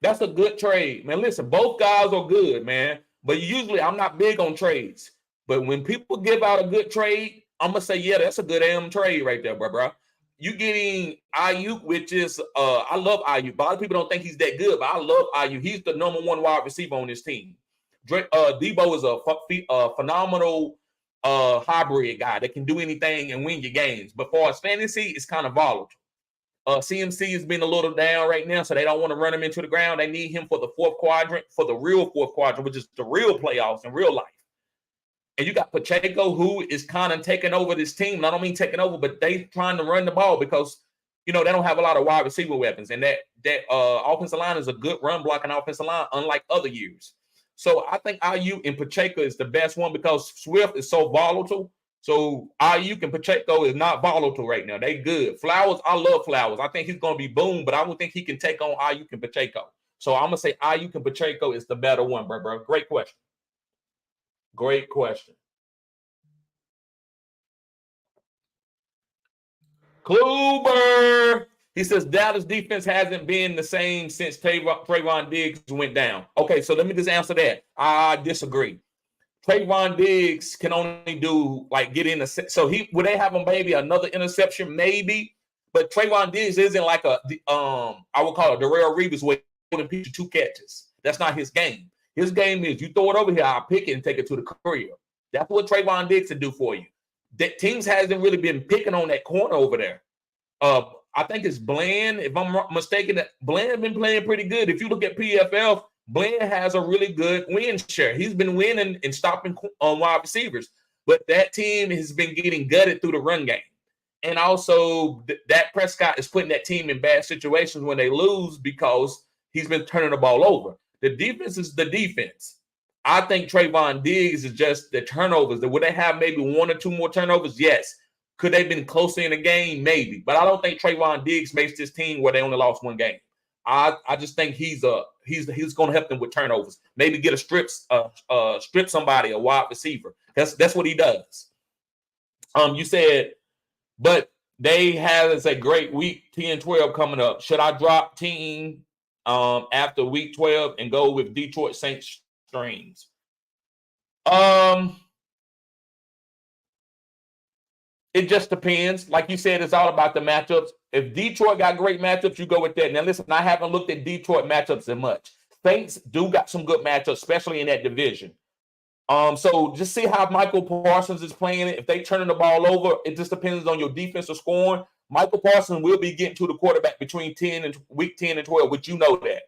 [SPEAKER 3] That's a good trade. Man, listen, both guys are good, man. But usually I'm not big on trades. But when people give out a good trade, I'm going to say, yeah, that's a good damn trade right there, bro. You getting Ayuk, which is, I love Ayuk. A lot of people don't think he's that good, but I love Ayuk. He's the number one wide receiver on this team. Debo is a phenomenal hybrid guy that can do anything and win your games. But for his fantasy, it's kind of volatile. CMC has been a little down right now, so they don't want to run him into the ground. They need him for the fourth quadrant, for the real fourth quadrant, which is the real playoffs in real life. And you got Pacheco, who is kind of taking over this team. And I don't mean taking over, but they trying to run the ball because, they don't have a lot of wide receiver weapons. And that offensive line is a good run blocking offensive line, unlike other years. So I think Ayuk and Pacheco is the best one because Swift is so volatile. So Ayuk and Pacheco is not volatile right now. They good. Flowers, I love Flowers. I think he's going to be boom, but I don't think he can take on Ayuk and Pacheco. So I'm going to say Ayuk and Pacheco is the better one, bro. Great question. Great question. Kluber. He says Dallas defense hasn't been the same since Trayvon Diggs went down. Okay, so let me just answer that. I disagree. Trayvon Diggs can only do get in so would they have him maybe another interception maybe, but Trayvon Diggs isn't like I would call it Darrelle Reeves way holding people 2 catches. That's not his game. His game is you throw it over here, I'll pick it and take it to the career. That's what Trayvon Diggs can do for you. That teams hasn't really been picking on that corner over there. I think it's Bland. If I'm mistaken, Bland been playing pretty good. If you look at PFF, Bland has a really good win share. He's been winning and stopping wide receivers. But that team has been getting gutted through the run game. And also, Dak Prescott is putting that team in bad situations when they lose because he's been turning the ball over. The defense is the defense. I think Trayvon Diggs is just the turnovers. Would they have maybe 1 or 2 more turnovers? Yes. Could they have been closer in the game? Maybe. But I don't think Trayvon Diggs makes this team where they only lost 1 game. I just think he's going to help them with turnovers. Maybe get strip somebody, a wide receiver. That's what he does. You said, but they have a great week 10-12 coming up. Should I drop team after week 12 and go with Detroit Saints streams? It just depends. Like you said, it's all about the matchups. If Detroit got great matchups, you go with that. Now, listen, I haven't looked at Detroit matchups as much. Saints do got some good matchups, especially in that division. So just see how Michael Parsons is playing it. If they turning the ball over, it just depends on your defensive scoring. Michael Parsons will be getting to the quarterback between week 10 and 12, which you know that.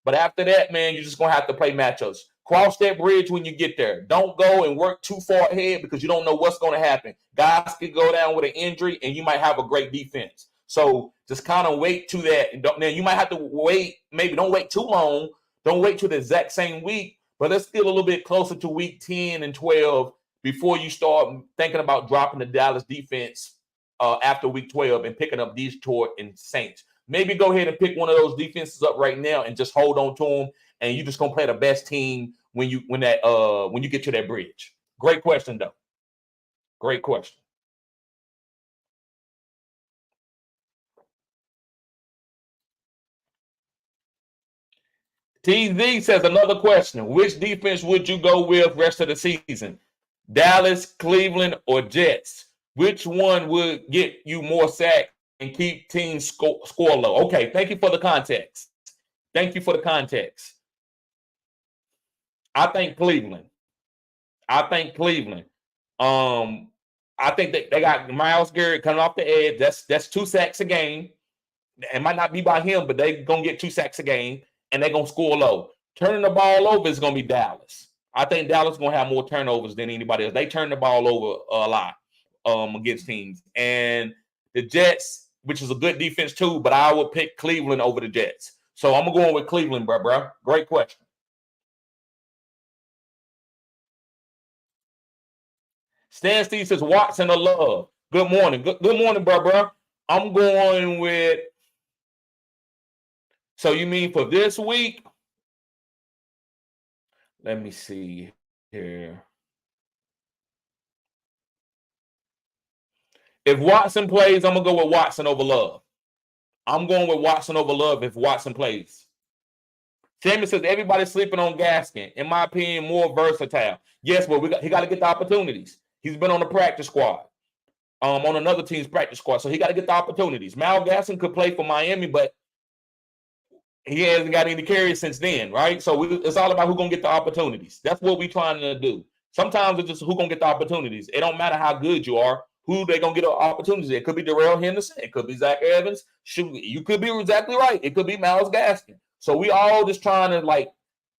[SPEAKER 3] But after that, man, you're just going to have to play matchups. Cross that bridge when you get there. Don't go and work too far ahead because you don't know what's going to happen. Guys could go down with an injury, and you might have a great defense. So just kind of wait to that. Now, you might have to wait. Maybe don't wait too long. Don't wait to the exact same week. But let's get a little bit closer to week 10 and 12 before you start thinking about dropping the Dallas defense after week 12 and picking up Detroit and Saints. maybe go ahead and pick one of those defenses up right now and just hold on to them. And you're just gonna play the best team when you get to that bridge. Great question, though. Great question. TZ says another question. Which defense would you go with rest of the season? Dallas, Cleveland, or Jets? Which one would get you more sacks and keep teams score low? Okay, thank you for the context. Thank you for the context. I think Cleveland. I think that they got Myles Garrett coming off the edge. That's 2 sacks a game. It might not be by him, but they're going to get 2 sacks a game, and they're going to score low. Turning the ball over is going to be Dallas. I think Dallas is going to have more turnovers than anybody else. They turn the ball over a lot against teams. And the Jets, which is a good defense too, but I would pick Cleveland over the Jets. So I'm going with Cleveland, bro. Great question. Stan Steve says Watson or Love. Good morning. Good morning, bro. I'm going with. So you mean for this week? Let me see here. If Watson plays, I'm going to go with Watson over Love. I'm going with Watson over Love if Watson plays. Sammy says everybody's sleeping on Gaskin. In my opinion, more versatile. Yes, but he got to get the opportunities. He's been on the practice squad, on another team's practice squad, so he got to get the opportunities. Mal Gaskin could play for Miami, but he hasn't got any carries since then, right? So it's all about who's going to get the opportunities. That's what we're trying to do. Sometimes it's just who's going to get the opportunities. It don't matter how good you are. Who they going to get the opportunities? It could be Darrell Henderson. It could be Zach Evans. Shoot, you could be exactly right. It could be Myles Gaskin. So we all just trying to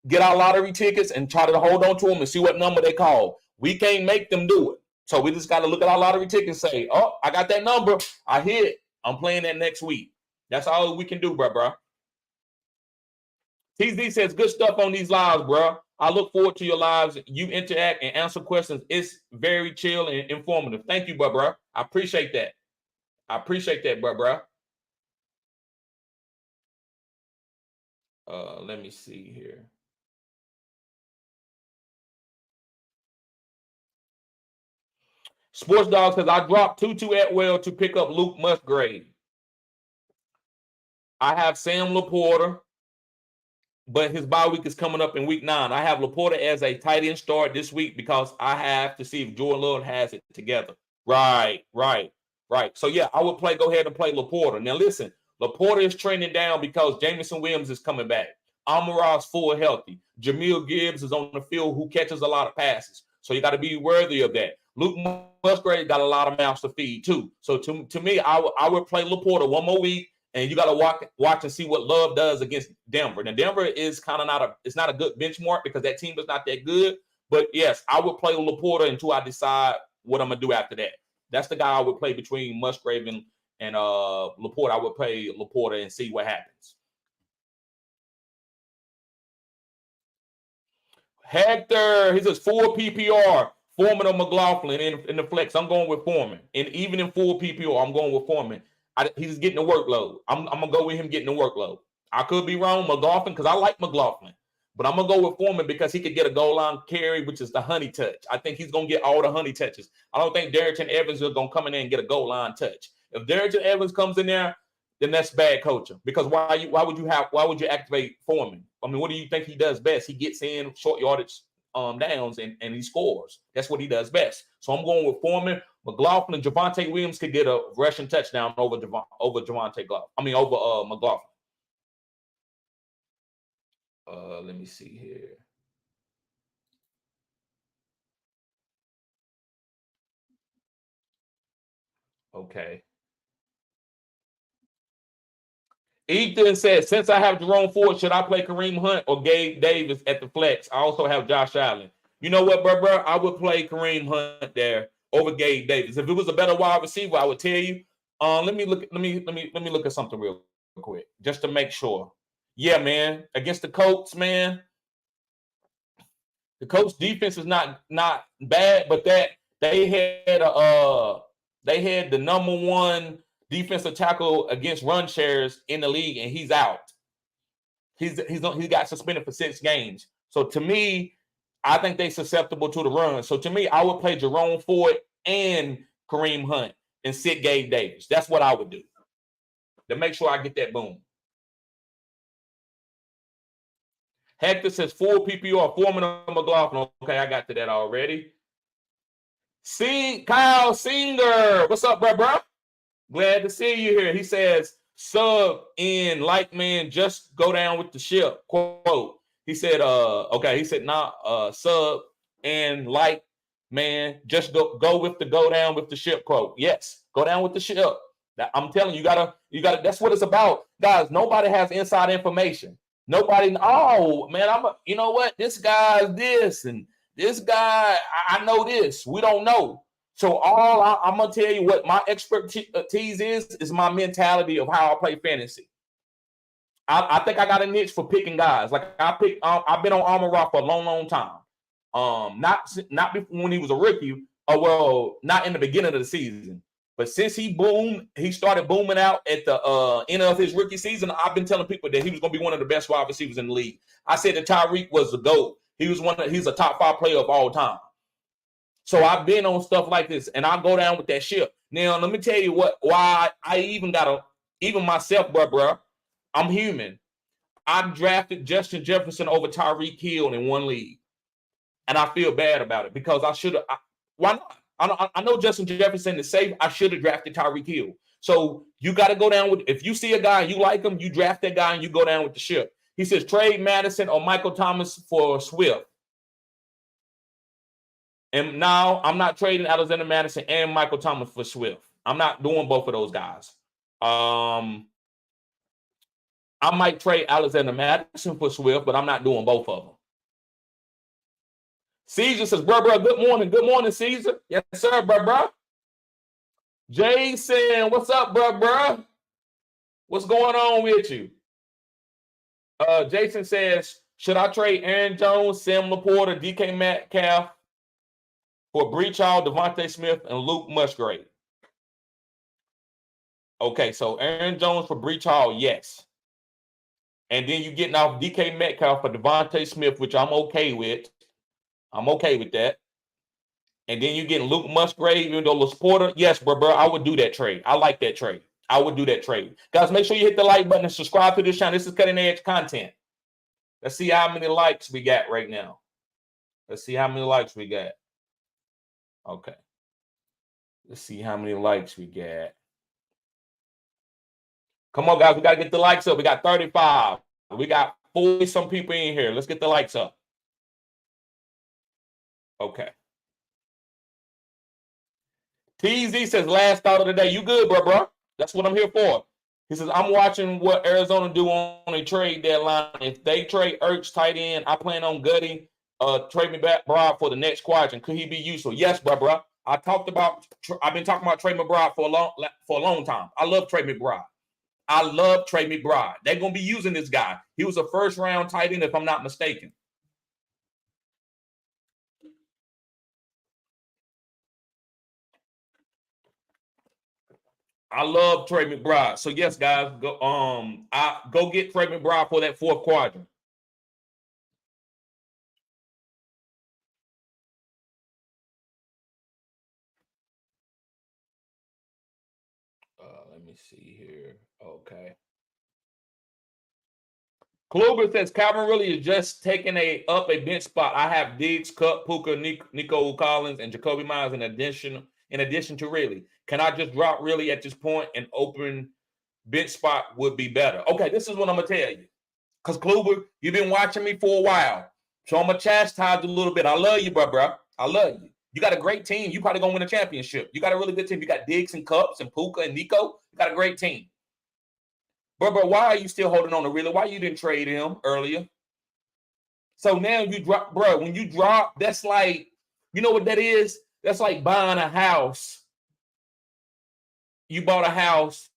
[SPEAKER 3] get our lottery tickets and try to hold on to them and see what number they call. We can't make them do it. So we just got to look at our lottery ticket and say, oh, I got that number. I hit. I'm playing that next week. That's all we can do, bro. TZ says, good stuff on these lives, bro. I look forward to your lives. You interact and answer questions. It's very chill and informative. Thank you, bro. I appreciate that. Bro. Let me see here. Sports Dog says, I dropped Tutu Atwell to pick up Luke Musgrave. I have Sam Laporta, but his bye week is coming up in week 9. I have Laporta as a tight end start this week because I have to see if Jordan Love has it together. Right. So, yeah, I would go ahead and play Laporta. Now, listen, Laporta is trending down because Jameson Williams is coming back. Amon-Ra's full healthy. Jamil Gibbs is on the field who catches a lot of passes. So you got to be worthy of that. Luke Musgrave got a lot of mouths to feed, too. So, to me, I would play Laporta one more week. And you got to watch and see what Love does against Denver. Now, Denver is kind of it's not a good benchmark because that team is not that good. But, yes, I would play Laporta until I decide what I'm going to do after that. That's the guy I would play between Musgrave and Laporta. I would play Laporta and see what happens. Hector, he says 4 PPR. Foreman or McLaughlin in the flex. I'm going with Foreman. And even in 4 PPR, I'm going with Foreman. He's getting the workload. I'm going to go with him getting the workload. I could be wrong, McLaughlin, because I like McLaughlin. But I'm going to go with Foreman because he could get a goal line carry, which is the honey touch. I think he's going to get all the honey touches. I don't think Darrington Evans is going to come in there and get a goal line touch. If Darrington Evans comes in there, then that's bad coaching. Because why would you activate Foreman? I mean, what do you think he does best? He gets in short yardage downs and he scores. That's what he does best. So I'm going with Foreman. McLaughlin and Javonte Williams could get a rushing touchdown over Javonte over McLaughlin. Let me see here. Okay. Ethan says, since I have Jerome Ford, should I play Kareem Hunt or Gabe Davis at the flex? I also have Josh Allen. You know what, bro? I would play Kareem Hunt there over Gabe Davis. If it was a better wide receiver, I would tell you. Let me look at something real quick just to make sure. Yeah, man, against the Colts, man. The Colts defense is not bad, but that they had the number one defensive tackle against run shares in the league, and he's out. He got suspended for 6 games. So to me, I think they're susceptible to the run. So to me, I would play Jerome Ford and Kareem Hunt and sit Gabe Davis. That's what I would do to make sure I get that boom. Hector says full PPR, Foreman or McLaughlin. Okay, I got to that already. Kyle Singer. What's up, bro? Glad to see you here. He says, sub in like man, just go down with the ship. Quote. He said, okay. He said, sub and like man, just go with the go down with the ship. Quote. Yes, go down with the ship. I'm telling you, you gotta. That's what it's about, guys. Nobody has inside information. Nobody. Oh man, you know what? This guy's this and this guy. I know this. We don't know. So I'm gonna tell you what my expertise is my mentality of how I play fantasy. I think I got a niche for picking guys. Like I've been on Amon-Ra for a long time. Not before when he was a rookie. Not in the beginning of the season. But since he started booming out at the end of his rookie season, I've been telling people that he was going to be one of the best wide receivers in the league. I said that Tyreek was the GOAT. He's a top 5 player of all time. So I've been on stuff like this, and I go down with that ship. Now, let me tell you why I even myself, bro, I'm human. I drafted Justin Jefferson over Tyreek Hill in one league, and I feel bad about it because I should have. Why not? I know Justin Jefferson is safe. I should have drafted Tyreek Hill. So you got to go down with, if you see a guy and you like him, you draft that guy and you go down with the ship. He says trade Madison or Michael Thomas for Swift. And now I'm not trading Alexander Madison and Michael Thomas for Swift. I'm not doing both of those guys. I might trade Alexander Madison for Swift, but I'm not doing both of them. Caesar says, bro, good morning. Good morning, Caesar. Yes, sir, bro. Jason, what's up, bro? What's going on with you? Jason says, should I trade Aaron Jones, Sam Laporta, DK Metcalf for Breach Hall, Devontae Smith, and Luke Musgrave? Okay, so Aaron Jones for Breach Hall, yes. And then you're getting off DK Metcalf for Devontae Smith, which I'm okay with. I'm okay with that. And then you're getting Luke Musgrave, even though Laporta. Yes, bro, I would do that trade. I like that trade. I would do that trade. Guys, make sure you hit the like button and subscribe to this channel. This is cutting edge content. Let's see how many likes we got right now. Let's see how many likes we got. Okay. Let's see how many likes we got. Come on, guys. We got to get the likes up. We got 35. We got 40-some people in here. Let's get the likes up. Okay. TZ says, last thought of the day. You good, bro? That's what I'm here for. He says, I'm watching what Arizona do on a trade deadline. If they trade Ertz tight end, I plan on gutting Trey McBride for the next quadrant. Could he be useful? Yes, bro. I've been talking about Trey McBride for a long time. I love Trey McBride. They're going to be using this guy. He was a first-round tight end, if I'm not mistaken. I love Trey McBride. So yes, guys, go get Trey McBride for that 4th quadrant. Let me see here. Okay. Kluber says Calvin really is just taking up a bench spot. I have Diggs, Cup, Puka, Nico Collins, and Jacoby Myers in addition to Ridley. Can I just drop Ridley at this point and open bench spot would be better? Okay, this is what I'm going to tell you. Because, Kluber, you've been watching me for a while. So I'm going to chastise you a little bit. I love you, bro. I love you. You got a great team. You probably going to win a championship. You got a really good team. You got Diggs and Cups and Puka and Nico. You got a great team. Bro, why are you still holding on to Ridley? Why you didn't trade him earlier? So now you drop, bro, when you drop, that's like, you know what that is? That's like buying a house. You bought a house,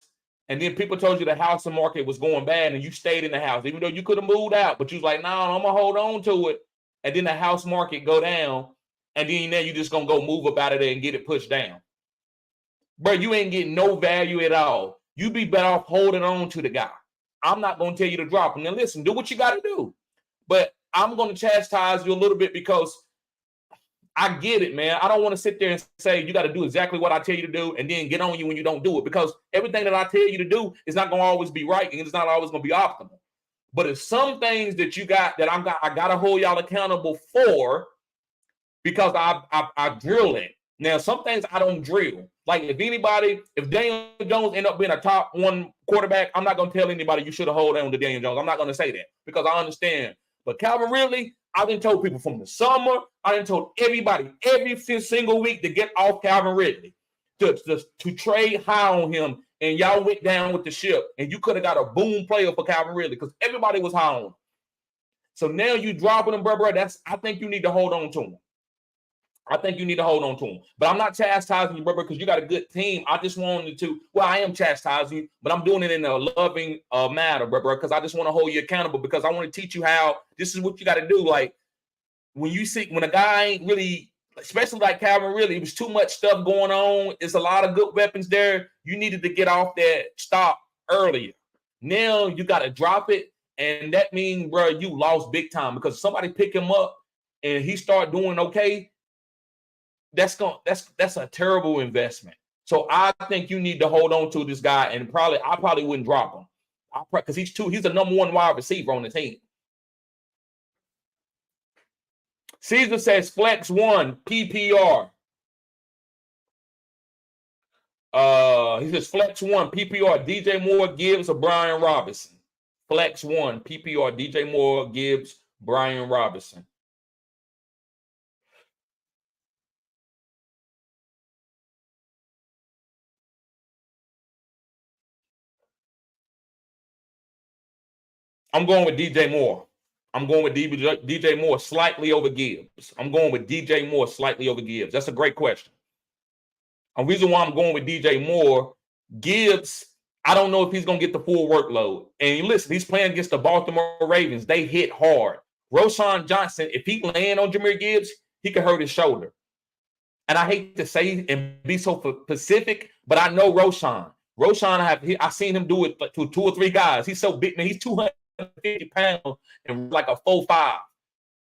[SPEAKER 3] and then people told you the housing market was going bad, and you stayed in the house, even though you could have moved out. But you was like, no, I'm going to hold on to it. And then the house market go down, and then now you're just going to go move up out of there and get it pushed down. bro, you ain't getting no value at all. You be better off holding on to the guy. I'm not going to tell you to drop him. Now, listen, do what you got to do. But I'm going to chastise you a little bit because I get it, man. I don't want to sit there and say you got to do exactly what I tell you to do and then get on you when you don't do it, because everything that I tell you to do is not going to always be right and it's not always going to be optimal. But if some things that you got that I got to hold y'all accountable for, because I drill it. Now, some things I don't drill. Like if Daniel Jones end up being a top 1 quarterback, I'm not going to tell anybody you should have hold on to Daniel Jones. I'm not going to say that because I understand. But Calvin Ridley, I done told people from the summer, I done told everybody every single week to get off Calvin Ridley, to trade high on him, and y'all went down with the ship, and you could have got a boom player for Calvin Ridley because everybody was high on him. So now you dropping him, bro. I think you need to hold on to him. I think you need to hold on to him. But I'm not chastising you, brother, because you got a good team. I just wanted to, well, I am chastising you, but I'm doing it in a loving manner, brother, because I just want to hold you accountable, because I want to teach you how this is what you got to do. Like when a guy ain't really, especially like Calvin Ridley, it was too much stuff going on. It's a lot of good weapons there. You needed to get off that stop earlier. Now you got to drop it. And that means, bro, you lost big time, because somebody pick him up and he start doing okay. That's a terrible investment. So I think you need to hold on to this guy, and I probably wouldn't drop him. Because he's the number 1 wide receiver on the team. Caesar says flex 1 PPR. He says flex 1 PPR DJ Moore, Gibbs, or Brian Robinson. Flex 1 PPR DJ Moore, Gibbs, Brian Robinson. I'm going with DJ Moore. I'm going with DJ Moore slightly over Gibbs. I'm going with DJ Moore slightly over Gibbs. That's a great question. A reason why I'm going with DJ Moore, Gibbs, I don't know if he's going to get the full workload. And listen, he's playing against the Baltimore Ravens. They hit hard. Roshan Johnson, if he land on Jahmyr Gibbs, he could hurt his shoulder. And I hate to say and be so specific, but I know Roshan. I've seen him do it to 2 or 3 guys. He's so big, man. He's 250 pounds and like a 4'5",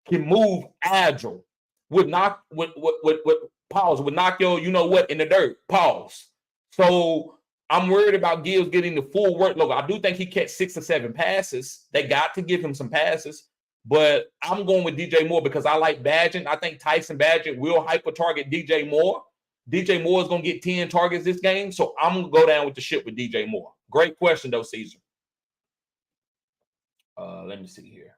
[SPEAKER 3] can move agile, would knock your you know what in the dirt. Pause. So I'm worried about Gibbs getting the full workload. I do think he catch 6 or 7 passes. They got to give him some passes, but I'm going with DJ Moore because I like Badgett. I think Tyson Badgett will hyper target DJ Moore. DJ Moore is going to get 10 targets this game, so I'm going to go down with the ship with DJ Moore. Great question, though, Caesar. Let me see here.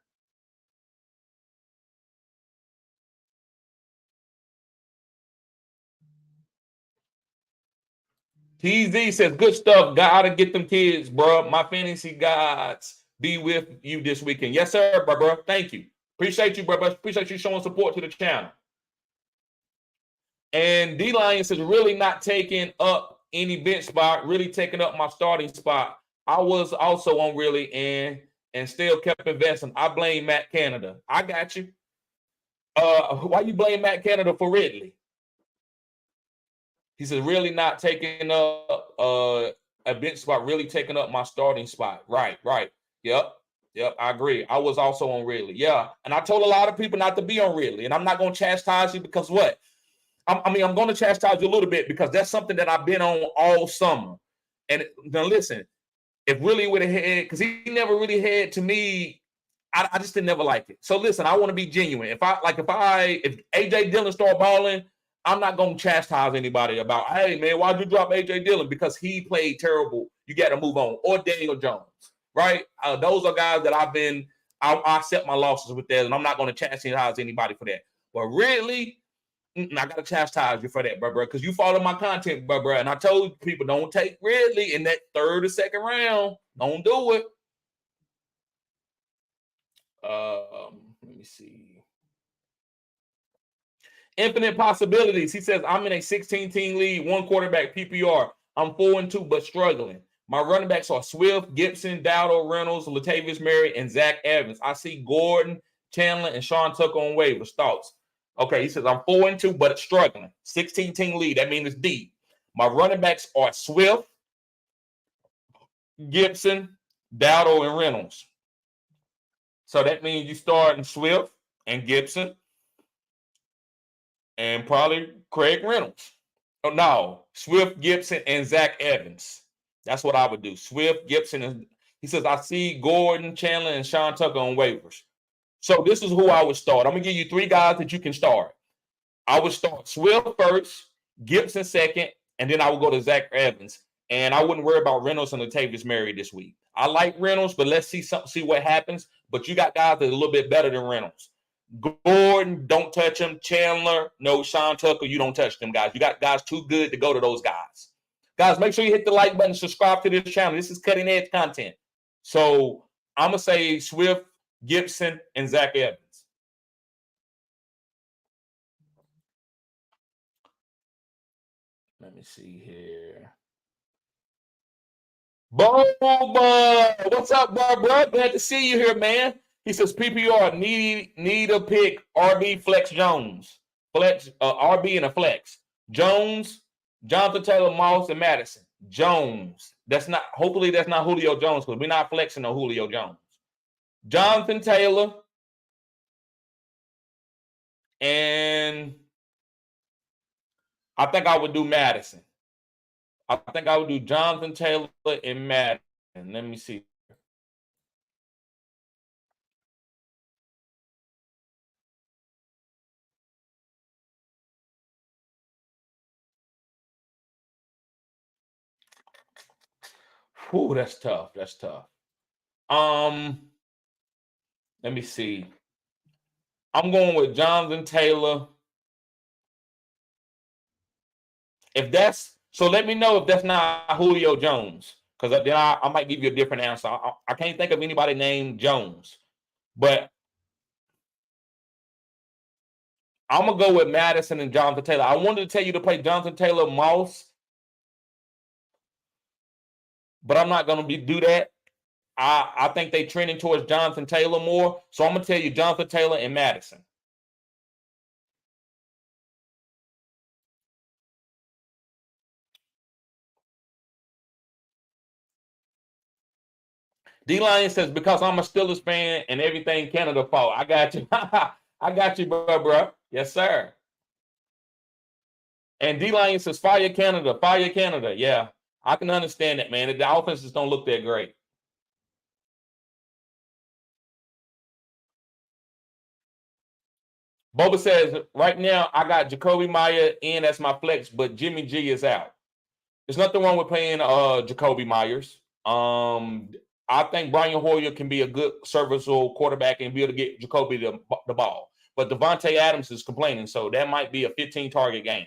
[SPEAKER 3] TZ says, good stuff. Gotta get them kids, bro. My fantasy gods be with you this weekend. Yes, sir, bro. Thank you. Appreciate you, bro. Appreciate you showing support to the channel. And D-Lion says, really not taking up any bench spot, really taking up my starting spot. I was also on really and still kept investing. I blame Matt Canada. I got you. Why you blame Matt Canada for Ridley? He says, really not taking up a bench spot, really taking up my starting spot. Right. Yep, I agree. I was also on Ridley. Yeah, and I told a lot of people not to be on Ridley, and I'm not going to chastise you because what? I'm going to chastise you a little bit because that's something that I've been on all summer. And now listen, if really would have had, because he never really had to me, I just didn't never like it. So listen, I want to be genuine. If AJ Dillon start balling, I'm not going to chastise anybody about, hey, man, why'd you drop A.J. Dillon? Because he played terrible. You got to move on. Or Daniel Jones, right? Those are guys that I accept my losses with that, and I'm not going to chastise anybody for that. But really, I got to chastise you for that, bro, because you follow my content, bro, and I told people don't take Ridley in that 3rd or 2nd round. Don't do it. Let me see. Infinite possibilities. He says, I'm in a 16-team league, 1 quarterback PPR. I'm 4-2, but struggling. My running backs are Swift, Gibson, Dowdle, Reynolds, Latavius Murray, and Zach Evans. I see Gordon, Chandler, and Sean Tucker on waivers. Thoughts? Okay, he says, I'm 4-2, but struggling. 16-team league. That means it's deep. My running backs are Swift, Gibson, Dowdle, and Reynolds. So that means you start in Swift and Gibson and probably Craig Reynolds. Oh, no, Swift, Gibson, and Zach Evans. That's what I would do. Swift, Gibson, and he says, I see Gordon, Chandler, and Sean Tucker on waivers. So this is who I would start. I'm going to give you 3 guys that you can start. I would start Swift first, Gibson second, and then I would go to Zach Evans. And I wouldn't worry about Reynolds and Latavius Murray this week. I like Reynolds, but let's see what happens. But you got guys that are a little bit better than Reynolds. Gordon, don't touch him. Chandler, no. Sean Tucker, you don't touch them guys. You got guys too good to go to those guys. Guys, make sure you hit the like button, subscribe to this channel. This is cutting edge content. So I'm going to say Swift, Gibson, and Zach Evans. Let me see here. Boba, what's up, bro? Glad to see you here, man. He says PPR need a pick. RB Flex Jones, flex RB and a flex. Jones, Jonathan Taylor, Moss, and Madison. Jones. Hopefully that's not Julio Jones because we're not flexing on Julio Jones. Jonathan Taylor and I think I would do Madison. I think I would do Jonathan Taylor and Madison. Let me see. Whew, that's tough. That's tough. Let me see. I'm going with Jonathan Taylor. So let me know if that's not Julio Jones, because then I might give you a different answer. I can't think of anybody named Jones, but I'm going to go with Madison and Jonathan Taylor. I wanted to tell you to play Jonathan Taylor, Moss, but I'm not going to do that. I think they're trending towards Jonathan Taylor more, so I'm going to tell you Jonathan Taylor and Madison. D-Lion says, because I'm a Steelers fan and everything Canada fault. I got you. I got you, bro. Yes, sir. And D-Lion says, fire Canada, fire Canada. Yeah, I can understand that, man. The offenses don't look that great. Boba says, right now, I got Jacoby Meyer in as my flex, but Jimmy G is out. There's nothing wrong with playing Jacoby Myers. I think Brian Hoyer can be a good serviceable quarterback and be able to get Jacoby the ball. But Devontae Adams is complaining, so that might be a 15-target game.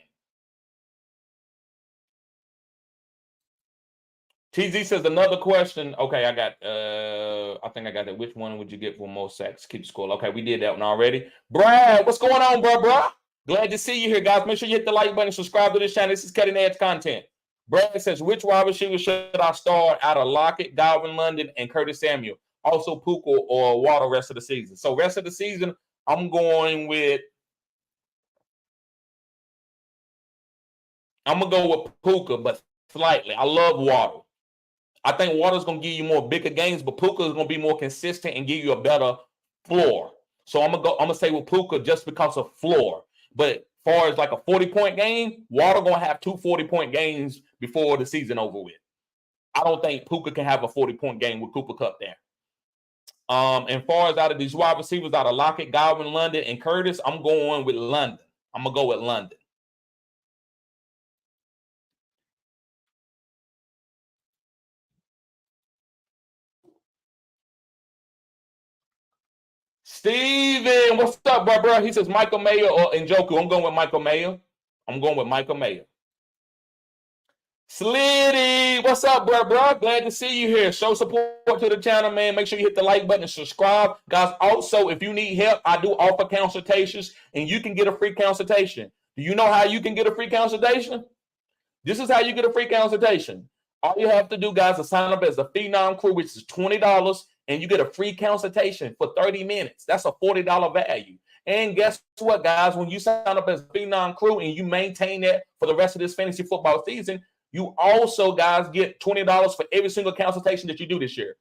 [SPEAKER 3] TZ says another question. Okay, I think I got that. Which one would you get for most sacks? Keep score. Okay, we did that one already. Brad, what's going on, bro? Glad to see you here, guys. Make sure you hit the like button, subscribe to this channel. This is cutting edge content. Brad says, which wide receiver should I start out of Lockett, Godwin London, and Curtis Samuel? Also Puka or Waddle rest of the season. So rest of the season, I'm going with Puka, but slightly. I love Waddle. I think Waddle's going to give you more bigger games, but Puka is going to be more consistent and give you a better floor. So I'm gonna say with Puka just because of floor. But as far as like a 40-point game, Waddle going to have 2 40-point games before the season over with. I don't think Puka can have a 40-point game with Cooper Kupp there. And far as out of these wide receivers, out of Lockett, Godwin, London, and Curtis, I'm going with London. I'm going to go with London. Steven, what's up, bro? He says Michael Mayer or Njoku. I'm going with Michael Mayer. Slitty, what's up, bro? Glad to see you here. Show support to the channel, man. Make sure you hit the like button and subscribe. Guys, also, if you need help, I do offer consultations, and you can get a free consultation. Do you know how you can get a free consultation? This is how you get a free consultation. All you have to do, guys, is sign up as a Phenom Crew, which is $20, and you get a free consultation for 30 minutes. That's a $40 value. And guess what, guys? When you sign up as a Phenom Crew and you maintain that for the rest of this fantasy football season, you also, guys, get $20 for every single consultation that you do this year.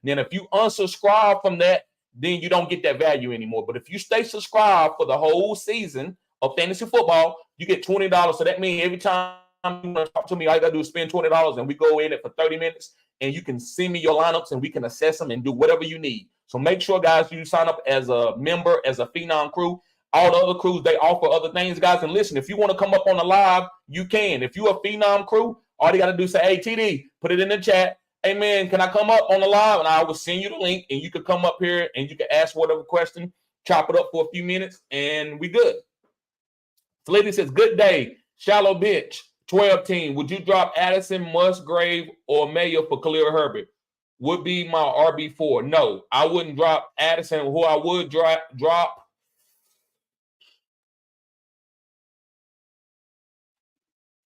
[SPEAKER 3] Then if you unsubscribe from that, then you don't get that value anymore. But if you stay subscribed for the whole season of fantasy football, you get $20. So that means every time you want to talk to me, all you got to do is spend $20 and we go in it for 30 minutes and you can send me your lineups and we can assess them and do whatever you need. So make sure, guys, you sign up as a member, as a Phenom Crew. All the other crews, they offer other things, guys. And listen, if you want to come up on the live, you can. If you're a Phenom Crew, all you got to do is say, hey, TD, put it in the chat. Hey, man, can I come up on the live? And I will send you the link, and you can come up here, and you can ask whatever question, chop it up for a few minutes, and we good. Felipe says, good day, shallow bitch, 12 team. Would you drop Addison, Musgrave, or Mayer for Khalil Herbert? Would be my RB4. No, I wouldn't drop Addison. Who I would drop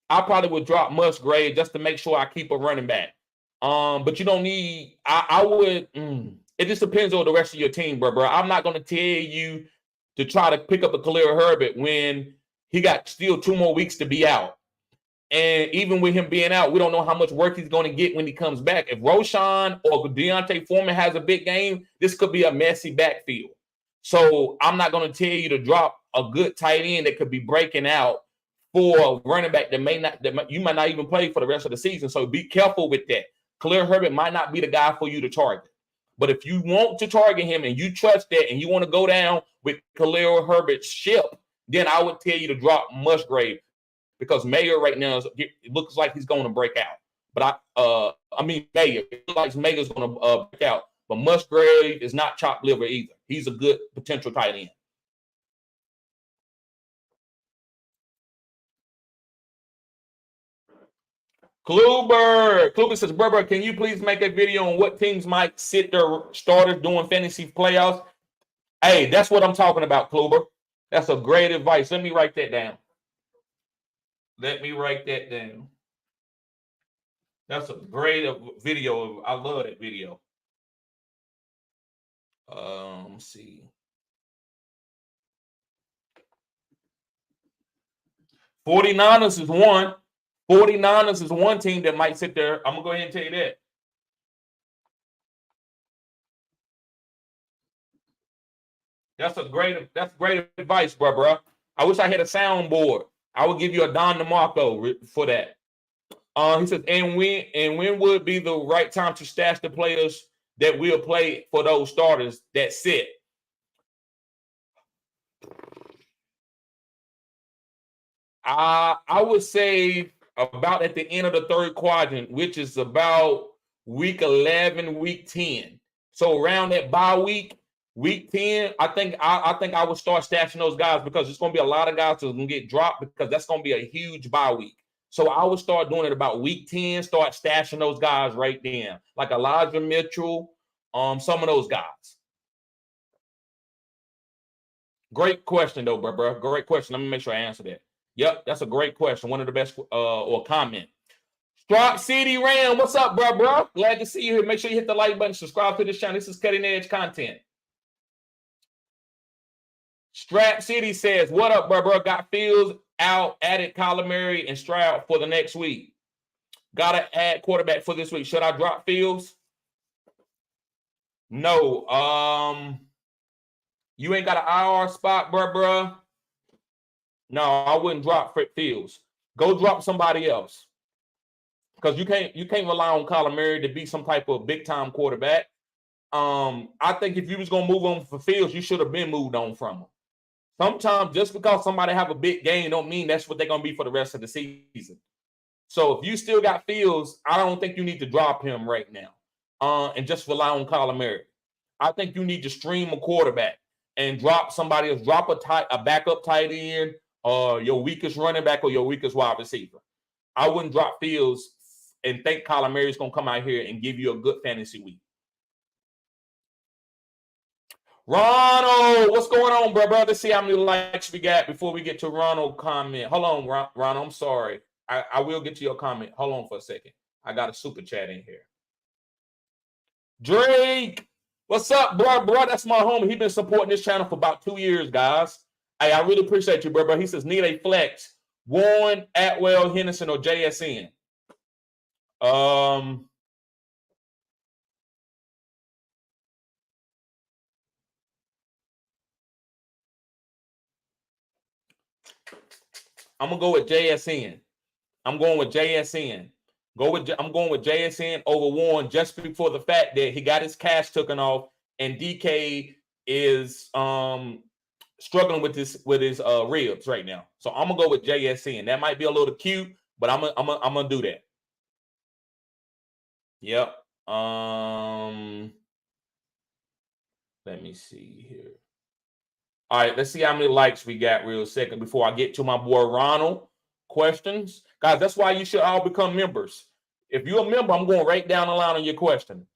[SPEAKER 3] I probably would drop Musgrave just to make sure I keep a running back. But you don't need. I would. It just depends on the rest of your team, bro. I'm not going to tell you to try to pick up a Khalil Herbert when he got still 2 more weeks to be out. And even with him being out, we don't know how much work he's going to get when he comes back. If Roshan or Deontay Foreman has a big game, this could be a messy backfield. So I'm not going to tell you to drop a good tight end that could be breaking out for a running back that you might not even play for the rest of the season. So be careful with that. Khalil Herbert might not be the guy for you to target. But if you want to target him and you trust that and you want to go down with Khalil Herbert's ship, then I would tell you to drop Musgrave because Mayer right now it looks like he's going to break out. But Mayer. It looks like Mayer's going to break out. But Musgrave is not chopped liver either. He's a good potential tight end. Kluber says, Berber, can you please make a video on what teams might sit their starters doing fantasy playoffs? Hey, that's what I'm talking about, Kluber. That's a great advice. Let me write that down. That's a great video. I love that video. Let's see. '49ers is one. 49ers is one team that might sit there. I'm going to go ahead and tell you that. That's great advice, bro. I wish I had a soundboard. I would give you a Don DeMarco for that. He says, and when would be the right time to stash the players that will play for those starters that sit? I would say about at the end of the third quadrant, which is about week 11, week 10. So around that bye week 10, I think I would start stashing those guys because there's going to be a lot of guys who are going to get dropped because that's going to be a huge bye week. So I would start doing it about week 10, start stashing those guys right then, like Elijah Mitchell, some of those guys. Great question, though, bro. Great question. Let me make sure I answer that. Yep, that's a great question. One of the best or comment. Strop City Ram, what's up, bro? Glad to see you here. Make sure you hit the like button. Subscribe to this channel. This is cutting edge content. Strap City says, what up, bro? Got Fields out, added Kyler Murray and Stroud for the next week. Got to add quarterback for this week. Should I drop Fields? No. You ain't got an IR spot, bro. No, I wouldn't drop Fields. Go drop somebody else. Because you can't rely on Kyler Murray to be some type of big-time quarterback. I think if you was going to move on for Fields, you should have been moved on from him. Sometimes just because somebody have a big game don't mean that's what they're going to be for the rest of the season. So if you still got Fields, I don't think you need to drop him right now and just rely on Kyler Murray. I think you need to stream a quarterback and drop somebody else. Drop a backup tight end or your weakest running back or your weakest wide receiver. I wouldn't drop Fields and think Kyler Murray is going to come out here and give you a good fantasy week. Ronald, what's going on, bro? Let's see how many likes we got before we get to Ronald's comment. Hold on, Ronald. I'm sorry. I will get to your comment. Hold on for a second. I got a super chat in here. Drake, What's up, bro? That's my homie. He been supporting this channel for about 2 years, guys. Hey, I really appreciate you, bro. He says, need a flex. Warren, Atwell, Henderson, or JSN. I'm gonna go with JSN. I'm going with JSN. I'm going with JSN over Warren just for the fact that he got his cash taken off and DK is struggling with his ribs right now. So I'm gonna go with JSN. That might be a little cute, but I'm gonna do that. Yep. Let me see here. All right, let's see how many likes we got real second before I get to my boy Ronald questions. Guys, that's why you should all become members. If you're a member, I'm going right down the line on your question.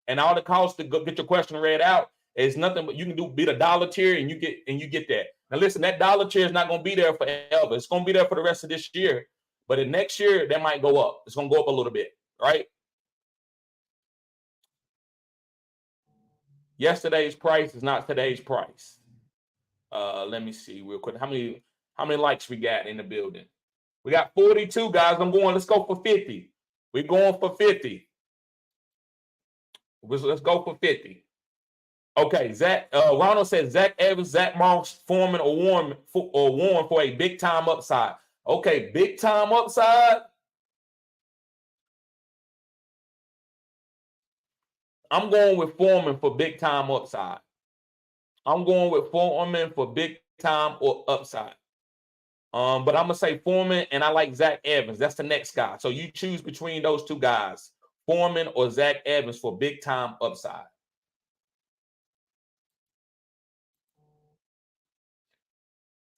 [SPEAKER 3] And all the costs to go get your question read out is nothing but you can do be the dollar tier and you get that. Now listen, that dollar tier is not going to be there forever. It's going to be there for the rest of this year. But in next year, that might go up. It's going to go up a little bit, right? Yesterday's price is not today's price. Let me see real quick. How many likes we got in the building? We got 42, guys. Let's go for 50. We're going for 50. Let's go for 50. Okay, Ronald says Zach Evans, Zach Moss, Foreman, or Warren for a big time upside. Okay, big time upside. I'm going with Foreman for big time upside. I'm going with Foreman for big time or upside. But I'm gonna say Foreman, and I like Zach Evans. That's the next guy. So you choose between those two guys, Foreman or Zach Evans for big time upside.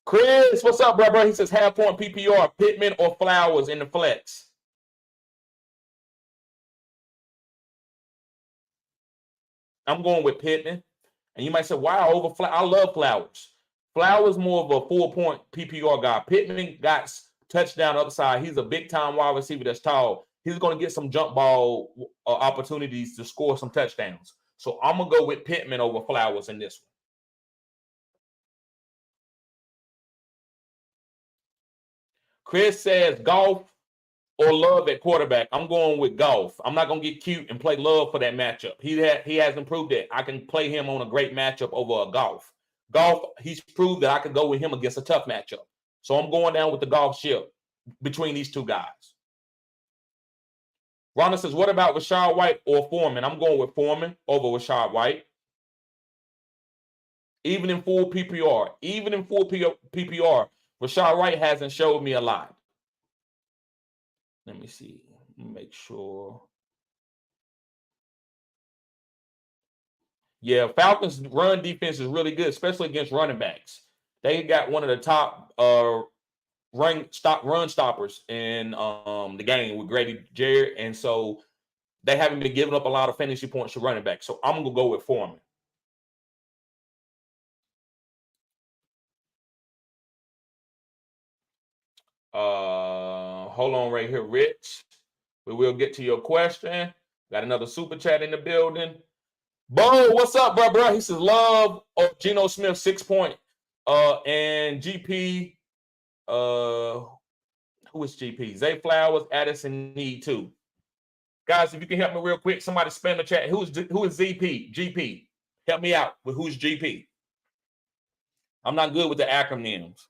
[SPEAKER 3] Chris, what's up, bro? He says half point PPR, Pittman or Flowers in the flex. I'm going with Pittman. And you might say, wow, over Flowers. I love Flowers. Flowers more of a 4-point PPR guy. Pittman got touchdown upside. He's a big-time wide receiver that's tall. He's going to get some jump ball opportunities to score some touchdowns. So I'm going to go with Pittman over Flowers in this one. Chris says Goff or Love at quarterback. I'm going with Goff. I'm not going to get cute and play Love for that matchup. He hasn't proved that. I can play him on a great matchup over a Goff. Goff, he's proved that I can go with him against a tough matchup. So I'm going down with the Goff ship between these two guys. Rhonda says, what about Rashad White or Foreman? I'm going with Foreman over Rashad White. Even in full PPR, Rashad White hasn't showed me a lot. Let me see. Make sure. Yeah, Falcons' run defense is really good, especially against running backs. They got one of the top run stoppers in the game with Grady Jarrett, and so they haven't been giving up a lot of fantasy points to running backs. So I'm gonna go with Foreman. Hold on right here, Rich. We will get to your question. Got another super chat in the building. Bo, what's up, bro? He says Love or Geno Smith 6 point. And GP. Who is GP? Zay Flowers, Addison Need 2. Guys, if you can help me real quick, somebody spam the chat. Who is ZP? GP. Help me out with who's GP. I'm not good with the acronyms.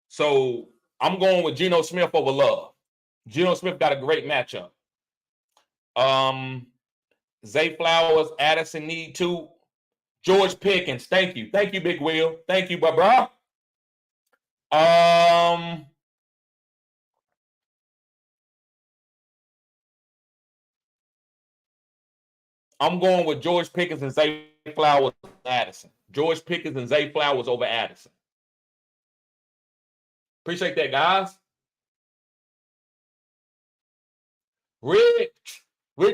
[SPEAKER 3] So I'm going with Geno Smith over Love. Geno Smith got a great matchup. Zay Flowers, Addison Need 2. George Pickens. Thank you, Big Will. Thank you, bro. I'm going with George Pickens and Zay Flowers over Addison. George Pickens and Zay Flowers over Addison. Appreciate that, guys. Rich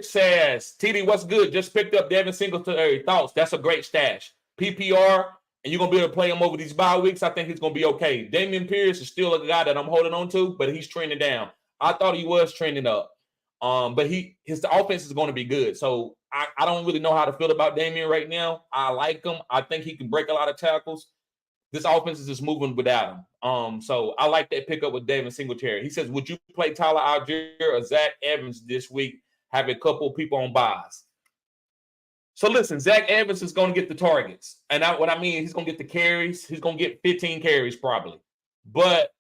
[SPEAKER 3] says, TD, what's good? Just picked up Devin Singletary. Thoughts? That's a great stash. PPR, and you're going to be able to play him over these bye weeks, I think he's going to be okay. Damian Pierce is still a guy that I'm holding on to, but he's trending down. I thought he was trending up. But his offense is going to be good. So I don't really know how to feel about Damian right now. I like him. I think he can break a lot of tackles. This offense is just moving without him. So I like that pickup with David Singletary. He says, would you play Tyler Algier or Zach Evans this week? Have a couple of people on buys. So listen, Zach Evans is going to get the targets. And what I mean, he's going to get the carries. He's going to get 15 carries probably. But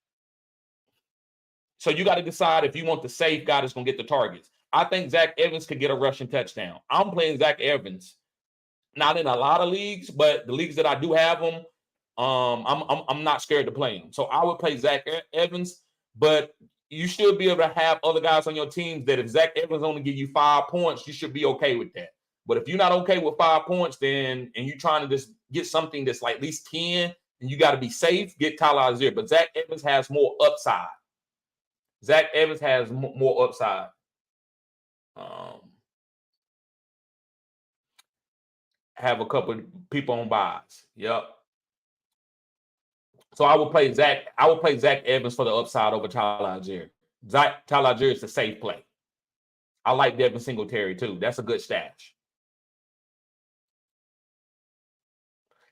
[SPEAKER 3] so you got to decide if you want the safe guy that's going to get the targets. I think Zach Evans could get a rushing touchdown. I'm playing Zach Evans. Not in a lot of leagues, but the leagues that I do have him, I'm not scared to play him. So I would play Zach Evans, but you should be able to have other guys on your team that if Zach Evans only give you 5 points, you should be okay with that. But if you're not okay with 5 points, then and you're trying to just get something that's like at least 10, and you got to be safe, get Tyler Algier. But Zach Evans has more upside. Zach Evans has more upside. Have a couple of people on buys. Yep. So I would play Zach Evans for the upside over Tyler Algier. Tyler Algier is a safe play. I like Devin Singletary too. That's a good stash.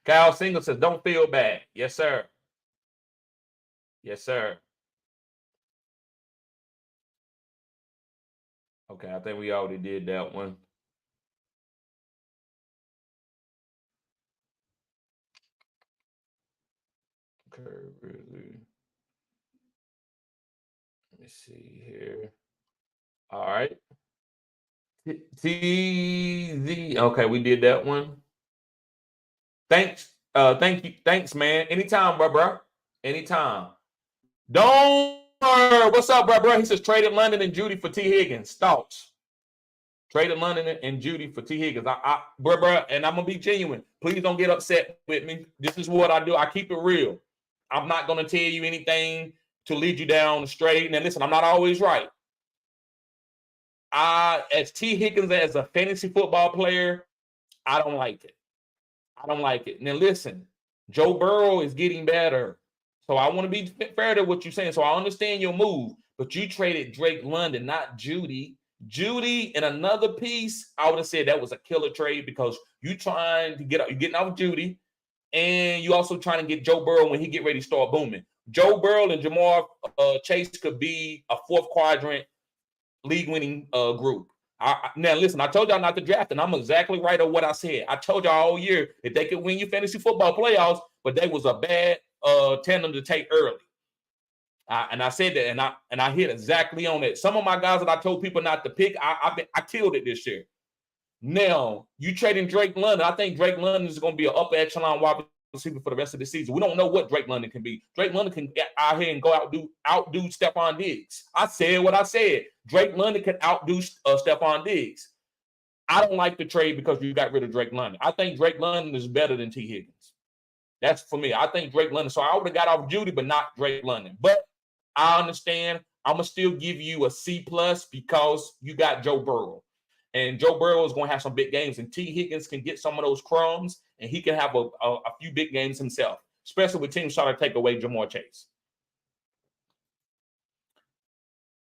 [SPEAKER 3] Kyle Single says, don't feel bad. Yes, sir. Yes, sir. Okay, I think we already did that one. Okay, really. Let me see here. All right. TZ. Okay, we did that one. Thanks. Thank you. Thanks, man. Anytime, bro. Anytime. Don't. What's up, bro? He says traded London and Judy for T. Higgins. Thoughts? Traded London and Judy for T. Higgins. Bro, and I'm gonna be genuine. Please don't get upset with me. This is what I do. I keep it real. I'm not gonna tell you anything to lead you down the straight. Now, listen, I'm not always right. As T. Higgins as a fantasy football player, I don't like it. I don't like it. Now, listen, Joe Burrow is getting better. So I want to be fair to what you're saying. So I understand your move, but you traded Drake London, not Judy. Judy and another piece, I would have said that was a killer trade because you're getting off Judy, and you also trying to get Joe Burrow when he get ready to start booming. Joe Burrow and Jamar Chase could be a fourth quadrant league-winning group. Now, listen, I told y'all not to draft, and I'm exactly right on what I said. I told y'all all year that they could win you fantasy football playoffs, but they was a bad tandem to take early. And I said that, and I hit exactly on it. Some of my guys that I told people not to pick, I killed it this year. Now, you trading Drake London. I think Drake London is going to be an upper echelon wide receiver for the rest of the season. We don't know what Drake London can be. Drake London can get out here and go outdo Stephon Diggs. I said what I said. Drake London can outdo Stephon Diggs. I don't like the trade because you got rid of Drake London. I think Drake London is better than T. Higgins. That's for me. I think Drake London. So I would have got off Judy, but not Drake London. But I understand. I'm going to still give you a C+ because you got Joe Burrow. And Joe Burrow is going to have some big games. And T. Higgins can get some of those crumbs, and he can have a few big games himself, especially with teams trying to take away Jamar Chase.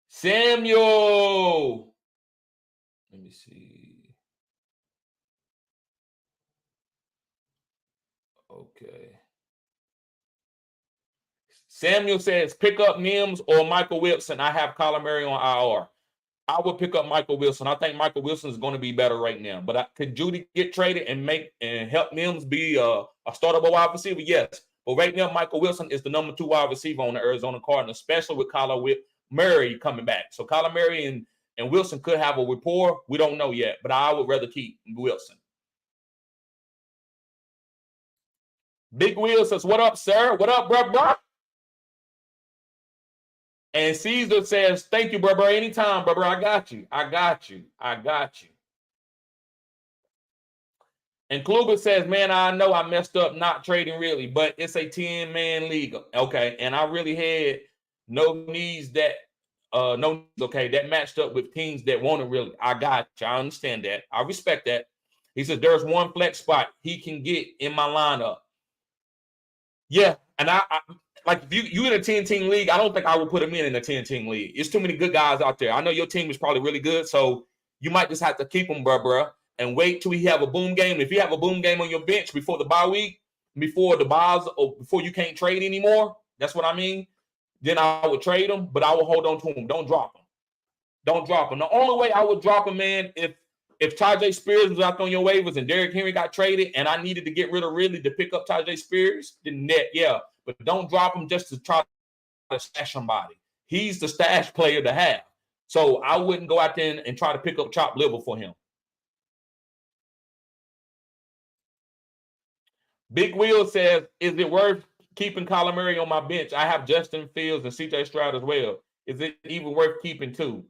[SPEAKER 3] Samuel. Let me see. Okay. Samuel says, pick up Mims or Michael Wilson. I have Kyler Murray on IR. I would pick up Michael Wilson. I think Michael Wilson is going to be better right now. But could Judy get traded and help Mims be a startable wide receiver? Yes. But right now, Michael Wilson is the number 2 wide receiver on the Arizona Cardinals, especially with Kyler Murray coming back. So Kyler Murray and Wilson could have a rapport. We don't know yet, but I would rather keep Wilson. Big Will says, what up, sir? What up, bro? And Caesar says, thank you, bro. Anytime, bro. I got you. And Kluger says, man, I know I messed up not trading really, but it's a 10-man league. Okay. And I really had no needs that matched up with teams that wanted really. I got you. I understand that. I respect that. He says, there's one flex spot he can get in my lineup. Yeah, and I like if you in a 10-team league, I don't think I would put him in a 10-team league. It's too many good guys out there. I know your team is probably really good, so you might just have to keep him, bruh, and wait till he have a boom game. If you have a boom game on your bench before the bye week, before the buys, or before you can't trade anymore, that's what I mean. Then I would trade him, but I would hold on to him. Don't drop him. Don't drop him. The only way I would drop him, man, if Tajay Spears was out on your waivers and Derrick Henry got traded and I needed to get rid of Ridley to pick up Tajay Spears, then yeah. But don't drop him just to try to stash somebody. He's the stash player to have. So I wouldn't go out there and try to pick up chopped liver for him. Big Wheel says, is it worth keeping Kyler Murray on my bench? I have Justin Fields and CJ Stroud as well. Is it even worth keeping too?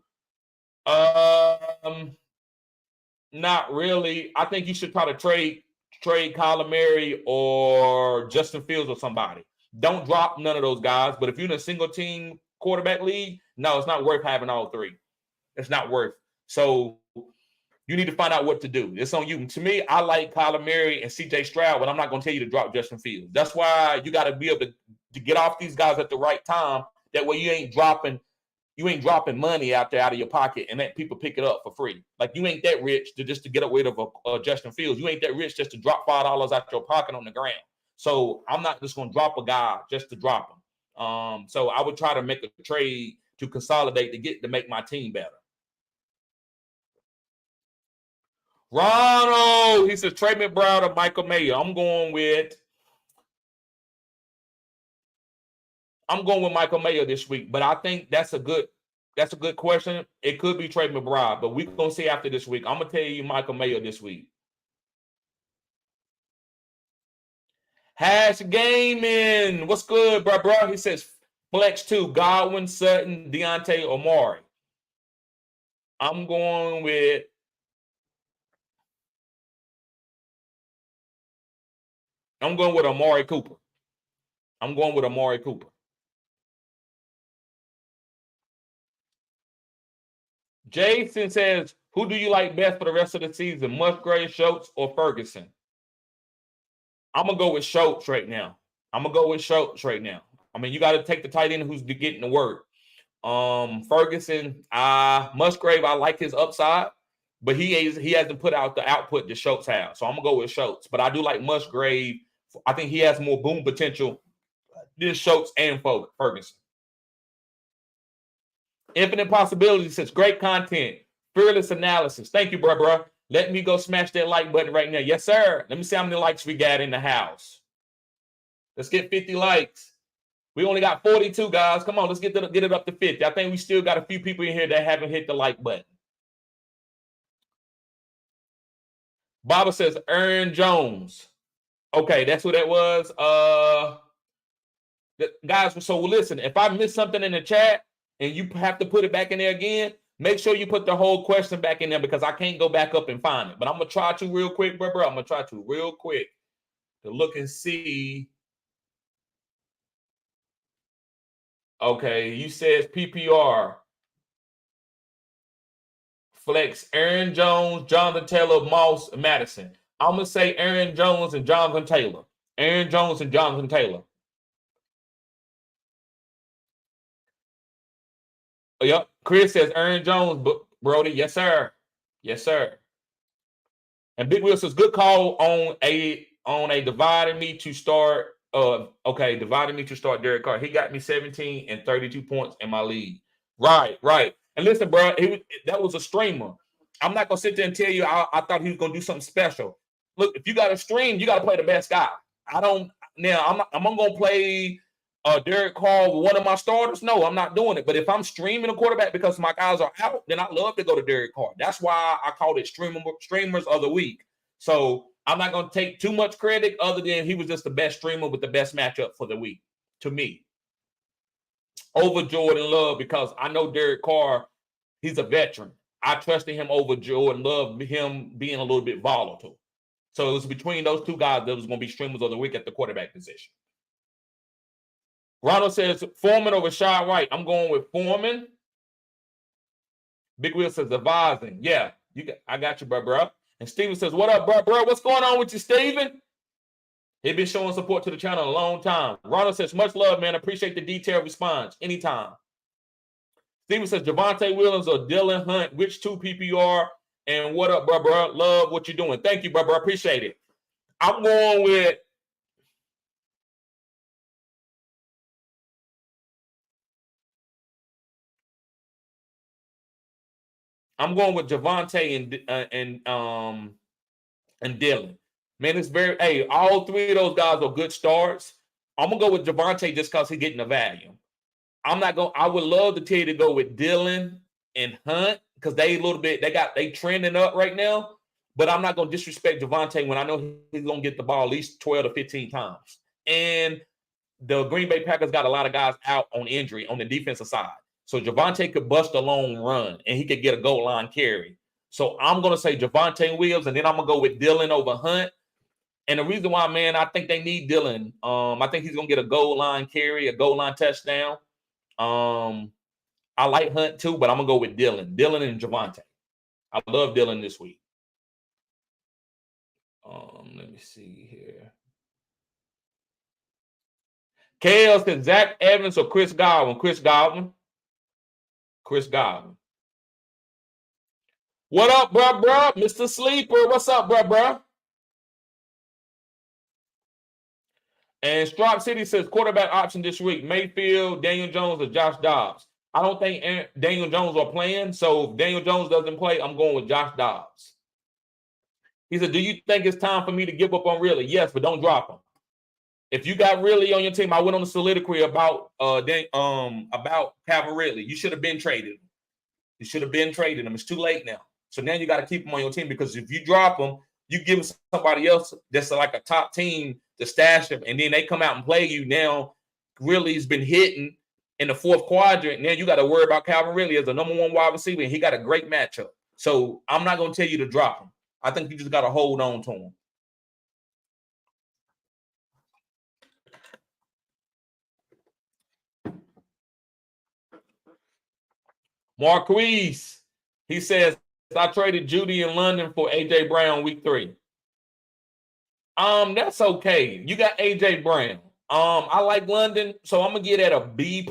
[SPEAKER 3] Not really. I think you should try to trade Kyler Murray or Justin Fields or somebody. Don't drop none of those guys. But if you're in a single team quarterback league, no, it's not worth having all three. It's not worth. So you need to find out what to do. It's on you. To me, I like Kyler Murray and CJ Stroud, but I'm not going to tell you to drop Justin Fields. That's why you got to be able to get off these guys at the right time. That way you ain't dropping money out there out of your pocket and let people pick it up for free. Like you ain't that rich to get rid of a Justin Fields. You ain't that rich just to drop $5 out your pocket on the ground. So I'm not just going to drop a guy just to drop him. So I would try to make a trade to consolidate to make my team better. Ronald, he says Trey McBride or Michael Mayer. I'm going with Michael Mayer this week, but I think that's a good question. It could be Trey McBride, but we're going to see after this week. I'm going to tell you Michael Mayer this week. Hash Gaming. What's good, bro? He says flex 2, Godwin, Sutton, Deontay, Omari. I'm going with Amari Cooper. Jason says, who do you like best for the rest of the season, Musgrave, Schultz, or Ferguson? I'm going to go with Schultz right now. I mean, you got to take the tight end who's getting the work. Ferguson, Musgrave, I like his upside, but he hasn't put out the output that Schultz has. So I'm going to go with Schultz. But I do like Musgrave. I think he has more boom potential than Schultz and Ferguson. Infinite Possibilities says, great content, fearless analysis. Thank you, bro. Let me go smash that like button right now. Yes, sir. Let me see how many likes we got in the house. Let's get 50 likes. We only got 42, guys. Come on, let's get it up to 50. I think we still got a few people in here that haven't hit the like button. Baba says, Aaron Jones. Okay, that's what that was. Guys, so listen, if I missed something in the chat and you have to put it back in there again, make sure you put the whole question back in there because I can't go back up and find it. But I'm going to try to real quick, bro. I'm going to try to real quick to look and see. Okay, you says PPR. Flex Aaron Jones, Jonathan Taylor, Moss, Madison. I'm going to say Aaron Jones and Jonathan Taylor. Yep. Chris says Aaron Jones, Brody. Yes, sir. And Big Will says, good call on a dividing me to start. Dividing me to start Derek Carr. He got me 17 and 32 points in my league. Right. And listen, bro, that was a streamer. I'm not gonna sit there and tell you I thought he was gonna do something special. Look, if you got a stream, you got to play the best guy. I'm gonna play Derek Carr with one of my starters. No, I'm not doing it. But if I'm streaming a quarterback because my guys are out, then I love to go to Derek Carr. That's why I called it streamers of the week. So I'm not going to take too much credit other than he was just the best streamer with the best matchup for the week to me. Over Jordan Love because I know Derek Carr, he's a veteran. I trusted him over Jordan Love, him being a little bit volatile. So it was between those two guys that was going to be streamers of the week at the quarterback position. Ronald says Foreman over Shad White. I'm going with Foreman. Big Wheel says advising. Yeah, I got you, bro. And Steven says, what up, bro? What's going on with you, Steven? He's been showing support to the channel a long time. Ronald says, much love, man. Appreciate the detailed response. Anytime. Steven says, Javonte Williams or Dylan Hunt, which 2 PPR? And what up, bro? Love what you're doing. Thank you, bro. Appreciate it. I'm going with Javonte and Dylan. Man, it's very, hey, all 3 of those guys are good starts. I'm gonna go with Javonte just because he's getting the value. I would love to tell you to go with Dylan and Hunt because they trending up right now. But I'm not gonna disrespect Javonte when I know he's gonna get the ball at least 12 to 15 times. And the Green Bay Packers got a lot of guys out on injury on the defensive side. So Javonte could bust a long run and he could get a goal line carry. So I'm gonna say Javonte Williams, and then I'm gonna go with Dylan over Hunt. And the reason why, man, I think they need Dylan. I think he's gonna get a goal line carry, a goal line touchdown. I like Hunt too, but I'm gonna go with Dylan and Javonte. I love Dylan this week. Let me see here. KL said Zach Evans or Chris Godwin? Chris Godwin. What up, bro? Mr. Sleeper, what's up, bro? And Strop City says quarterback option this week: Mayfield, Daniel Jones, or Josh Dobbs. I don't think Daniel Jones are playing, so if Daniel Jones doesn't play, I'm going with Josh Dobbs. He said, do you think it's time for me to give up on Ridley? Yes, but don't drop him. If you got Ridley on your team, I went on the soliloquy about Calvin Ridley. You should have been traded. You should have been traded him. It's too late now. So now you got to keep him on your team because if you drop him, you give him somebody else that's like a top team to stash him, and then they come out and play you. Now Ridley's been hitting in the 4th quadrant. Now you got to worry about Calvin Ridley as the number 1 wide receiver, and he got a great matchup. So I'm not going to tell you to drop him. I think you just got to hold on to him. Marquise, he says, I traded Judy in London for A.J. Brown week 3. That's okay. You got A.J. Brown. I like London, so I'm going to get at a B+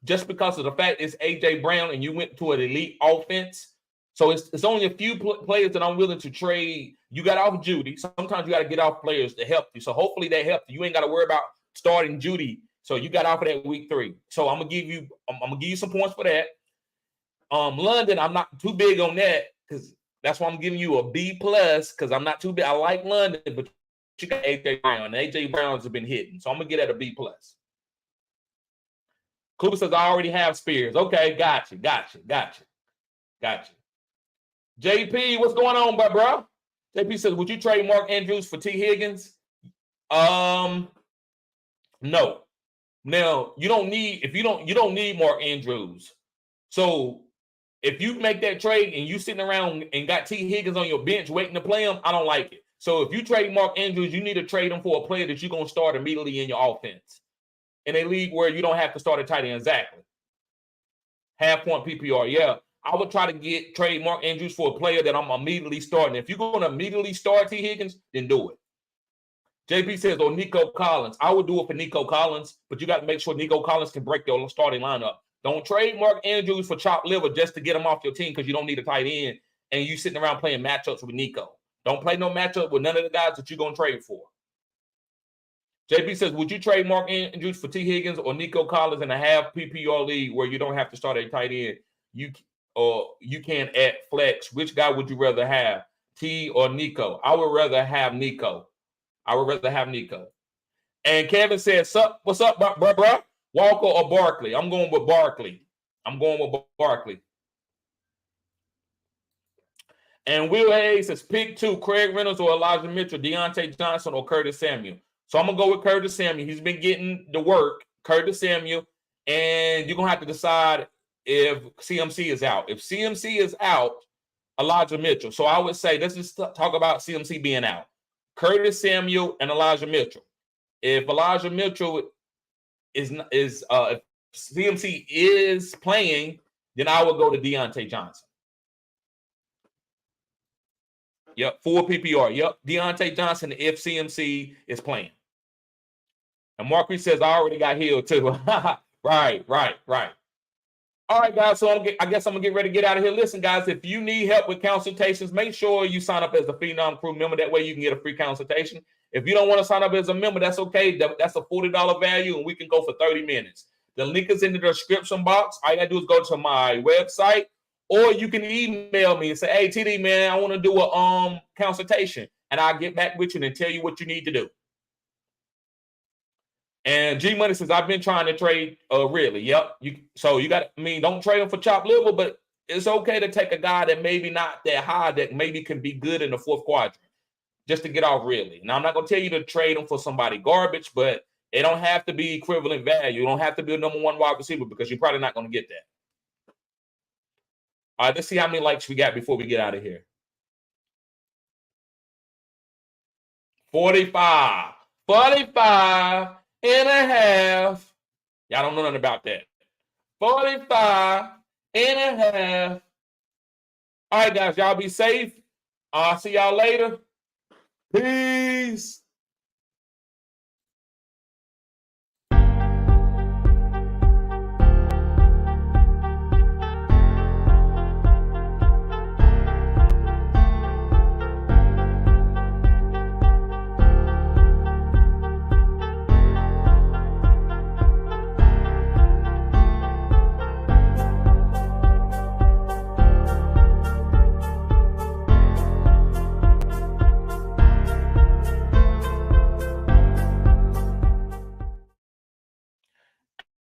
[SPEAKER 3] just because of the fact it's A.J. Brown and you went to an elite offense. So it's only a few players that I'm willing to trade. You got off Judy. Sometimes you got to get off players to help you. So hopefully they help you. You ain't got to worry about starting Judy. So you got off of that week 3. So I'm gonna give you some points for that. London, I'm not too big on that because that's why I'm giving you a B+ because I'm not too big. I like London, but you got A.J. Brown. A.J. Browns have been hitting. So I'm gonna get at a B+. Cooper says I already have Spears. Okay, got you. JP, what's going on, bro? JP says, would you trade Mark Andrews for T. Higgins? No. Now, you don't need Mark Andrews. So if you make that trade and you sitting around and got T. Higgins on your bench waiting to play him, I don't like it. So if you trade Mark Andrews, you need to trade him for a player that you're going to start immediately in your offense. In a league where you don't have to start a tight end. Exactly. Half-point PPR, yeah. I would try to trade Mark Andrews for a player that I'm immediately starting. If you're going to immediately start T. Higgins, then do it. JP says, or Nico Collins. I would do it for Nico Collins, but you got to make sure Nico Collins can break your starting lineup. Don't trade Mark Andrews for chopped liver just to get him off your team because you don't need a tight end and you sitting around playing matchups with Nico. Don't play no matchup with none of the guys that you're going to trade for. JP says, would you trade Mark Andrews for T. Higgins or Nico Collins in a half PPR league where you don't have to start a tight end? You can add flex. Which guy would you rather have, T or Nico? I would rather have Nico. And Kevin says, what's up, bro? Walker or Barkley? I'm going with Barkley. And Will Hayes says, pick 2, Craig Reynolds or Elijah Mitchell, Deontay Johnson or Curtis Samuel. So I'm going to go with Curtis Samuel. He's been getting the work, Curtis Samuel. And you're going to have to decide if CMC is out. If CMC is out, Elijah Mitchell. So I would say, let's just talk about CMC being out. Curtis Samuel and Elijah Mitchell. If Elijah Mitchell if CMC is playing, then I would go to Deontay Johnson. Yep, full PPR. Yep, Deontay Johnson if CMC is playing. And Marquis says, I already got healed too. Right. All right, guys, so I guess I'm going to get ready to get out of here. Listen, guys, if you need help with consultations, make sure you sign up as a Phenom Crew member. That way you can get a free consultation. If you don't want to sign up as a member, that's okay. That's a $40 value, and we can go for 30 minutes. The link is in the description box. All you got to do is go to my website, or you can email me and say, hey, TD, man, I want to do a consultation, and I'll get back with you and tell you what you need to do. And G Money says, I've been trying to trade Ridley. Yep. Don't trade him for chopped liver, but it's okay to take a guy that maybe not that high, that maybe can be good in the fourth quadrant, just to get off Ridley. Now, I'm not going to tell you to trade him for somebody garbage, but it don't have to be equivalent value. You don't have to be a number one wide receiver because you're probably not going to get that. All right, let's see how many likes we got before we get out of here. 45. 45 and a half. Y'all don't know nothing about that. 45 and a half. All right, guys, y'all be safe. I'll see y'all later. Peace.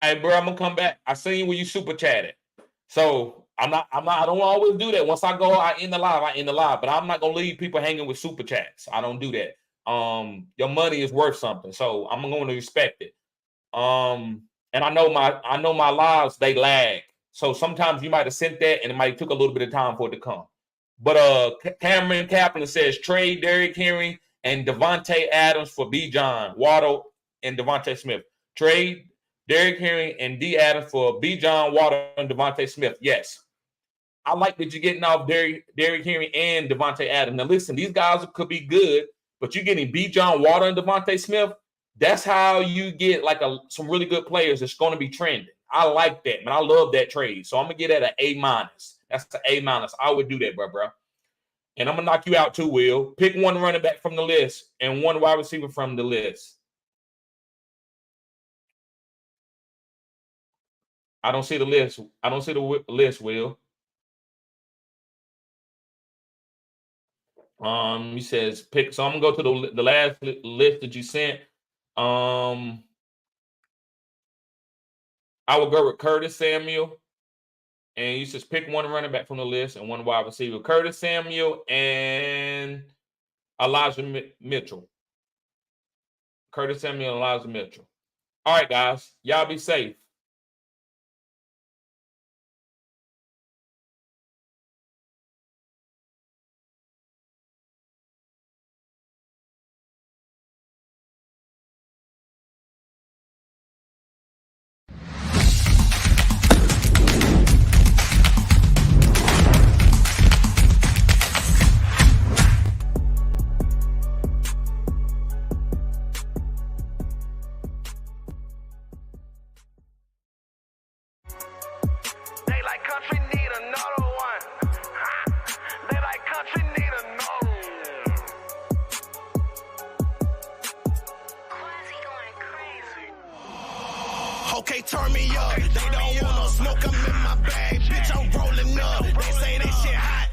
[SPEAKER 3] Hey, bro, I'm gonna come back. I seen when you super chatted. So I don't always do that. Once I go, I end the live, but I'm not gonna leave people hanging with super chats. I don't do that. Your money is worth something, so I'm going to respect it. And I know my lives, they lag. So sometimes you might have sent that and it might have took a little bit of time for it to come. But Cameron Kaplan says trade Derrick Henry and Devontae Adams for Bijan Waddle and Devontae Smith. Trade Derrick Henry and D. Adams for Bijan Waddle and Devontae Smith. Yes. I like that you're getting off Derrick Henry and Devontae Adams. Now, listen, these guys could be good, but you're getting Bijan Waddle and Devontae Smith. That's how you get like some really good players that's going to be trending. I like that, man. I love that trade. So I'm going to get at an A-. That's an A-. I would do that, bro. And I'm going to knock you out too, Will. Pick one running back from the list and one wide receiver from the list. I don't see the list. I don't see the list, Will. He says pick. So I'm gonna go to the last list that you sent. I will go with Curtis Samuel, and you says pick one running back from the list and one wide receiver. Curtis Samuel and Elijah Mitchell. Curtis Samuel and Elijah Mitchell. All right, guys, y'all be safe.
[SPEAKER 1] Okay, turn me up. They don't want no smoke, I'm in my bag. Bitch, I'm rolling up. They say that shit hot.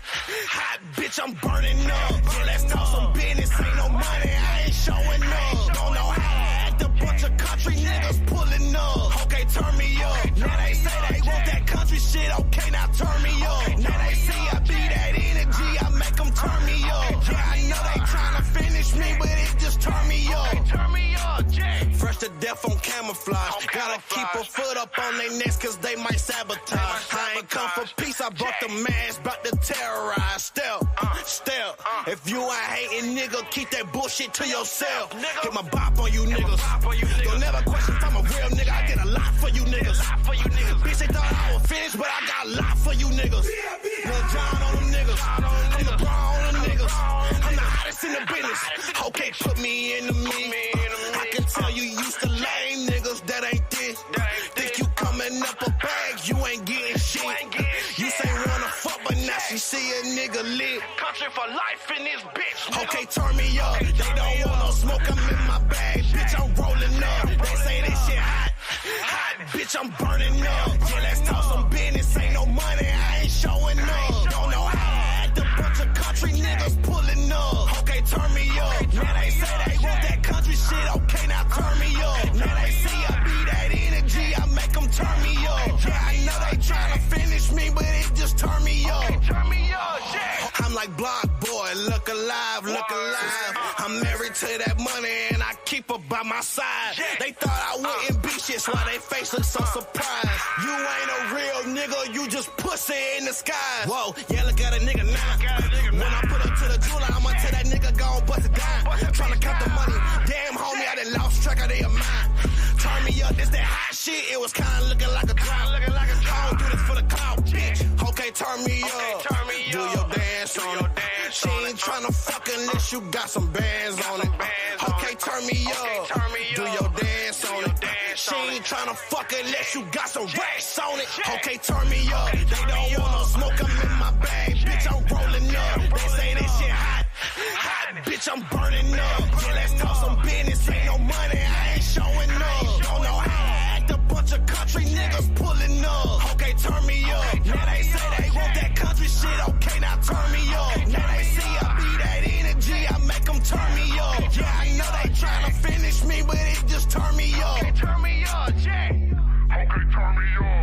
[SPEAKER 1] Hot, bitch, I'm burning up. Yeah, let's talk some business. Ain't no money, I ain't showing up. Don't know how to act, a bunch of country niggas pulling up. Okay, turn me up. Now they say they want that country shit. Okay, now turn me up. Now they see I be that energy, I make them turn me up. Yeah, I know they trying to finish me, but it just turn me up. Turn me up, Jay. Fresh to death on camouflage. Gotta keep a foot up on their necks cause they might sabotage. I ain't come for peace, I brought the mask, bout to terrorize. Step. If you ain't hating, nigga, keep that bullshit to yourself. Get my bop on you niggas. Don't never question if I'm a real nigga. I get a lot for you niggas. Bitch, they thought I was finished, but I got a lot for you niggas. Lil John on them niggas. I'm the bra on them niggas. I'm the hottest in the business. Okay, put me in the meme. I can tell you used to laugh. Hustling for life in this bitch. Okay, turn me up. They don't want no smoke. I'm in my bag. Bitch, I'm rolling up. They say this shit hot. Hot. Bitch, I'm burning up. Yeah, let's talk some business. Ain't no money. I ain't showing up. Don't know how to act. A bunch of country niggas pulling up. Okay, turn me up. Now they say they want that country shit. Okay, now turn me up. Now they see I be that energy. I make them turn me up. Yeah, I know they tryna finish me, but it just turn me up. Okay, turn me up, yeah. I'm like Block Boy, look alive, look alive. I'm married to that money and I keep her by my side. They thought I wouldn't be shit, so why they face look so surprised. You ain't a real nigga, you just pussy in the skies. Whoa, yeah, look at a nigga now. When I put up to the jeweler, I'ma tell that nigga go and bust it down. Tryna count the money, damn homie, I done lost track of their mind. Turn me up, this that hot shit, it was kinda looking like a drought. I don't do this for the clout, bitch. Okay, turn me up. Do your dance on it. She ain't tryna fuck unless you got some bands on it. Okay, turn me up. Do your dance on it. She ain't tryna fuck unless you got some racks on it. Okay, turn me up. They don't want no smoke, I'm in my bag. Bitch, I'm rolling up. They say this shit hot. Hot, bitch, I'm burning up. Yeah, let's talk some business. Ain't no money, I ain't showing up. Don't know how to act. A bunch of country niggas pulling up. Okay, turn me up. Now they say they want that country shit. Okay, now turn me up. Now they see I be that energy. I make them turn me up. Yeah, I know they tryna finish me, but it just turn me up. Okay, turn me up, Jay. Okay, turn me up.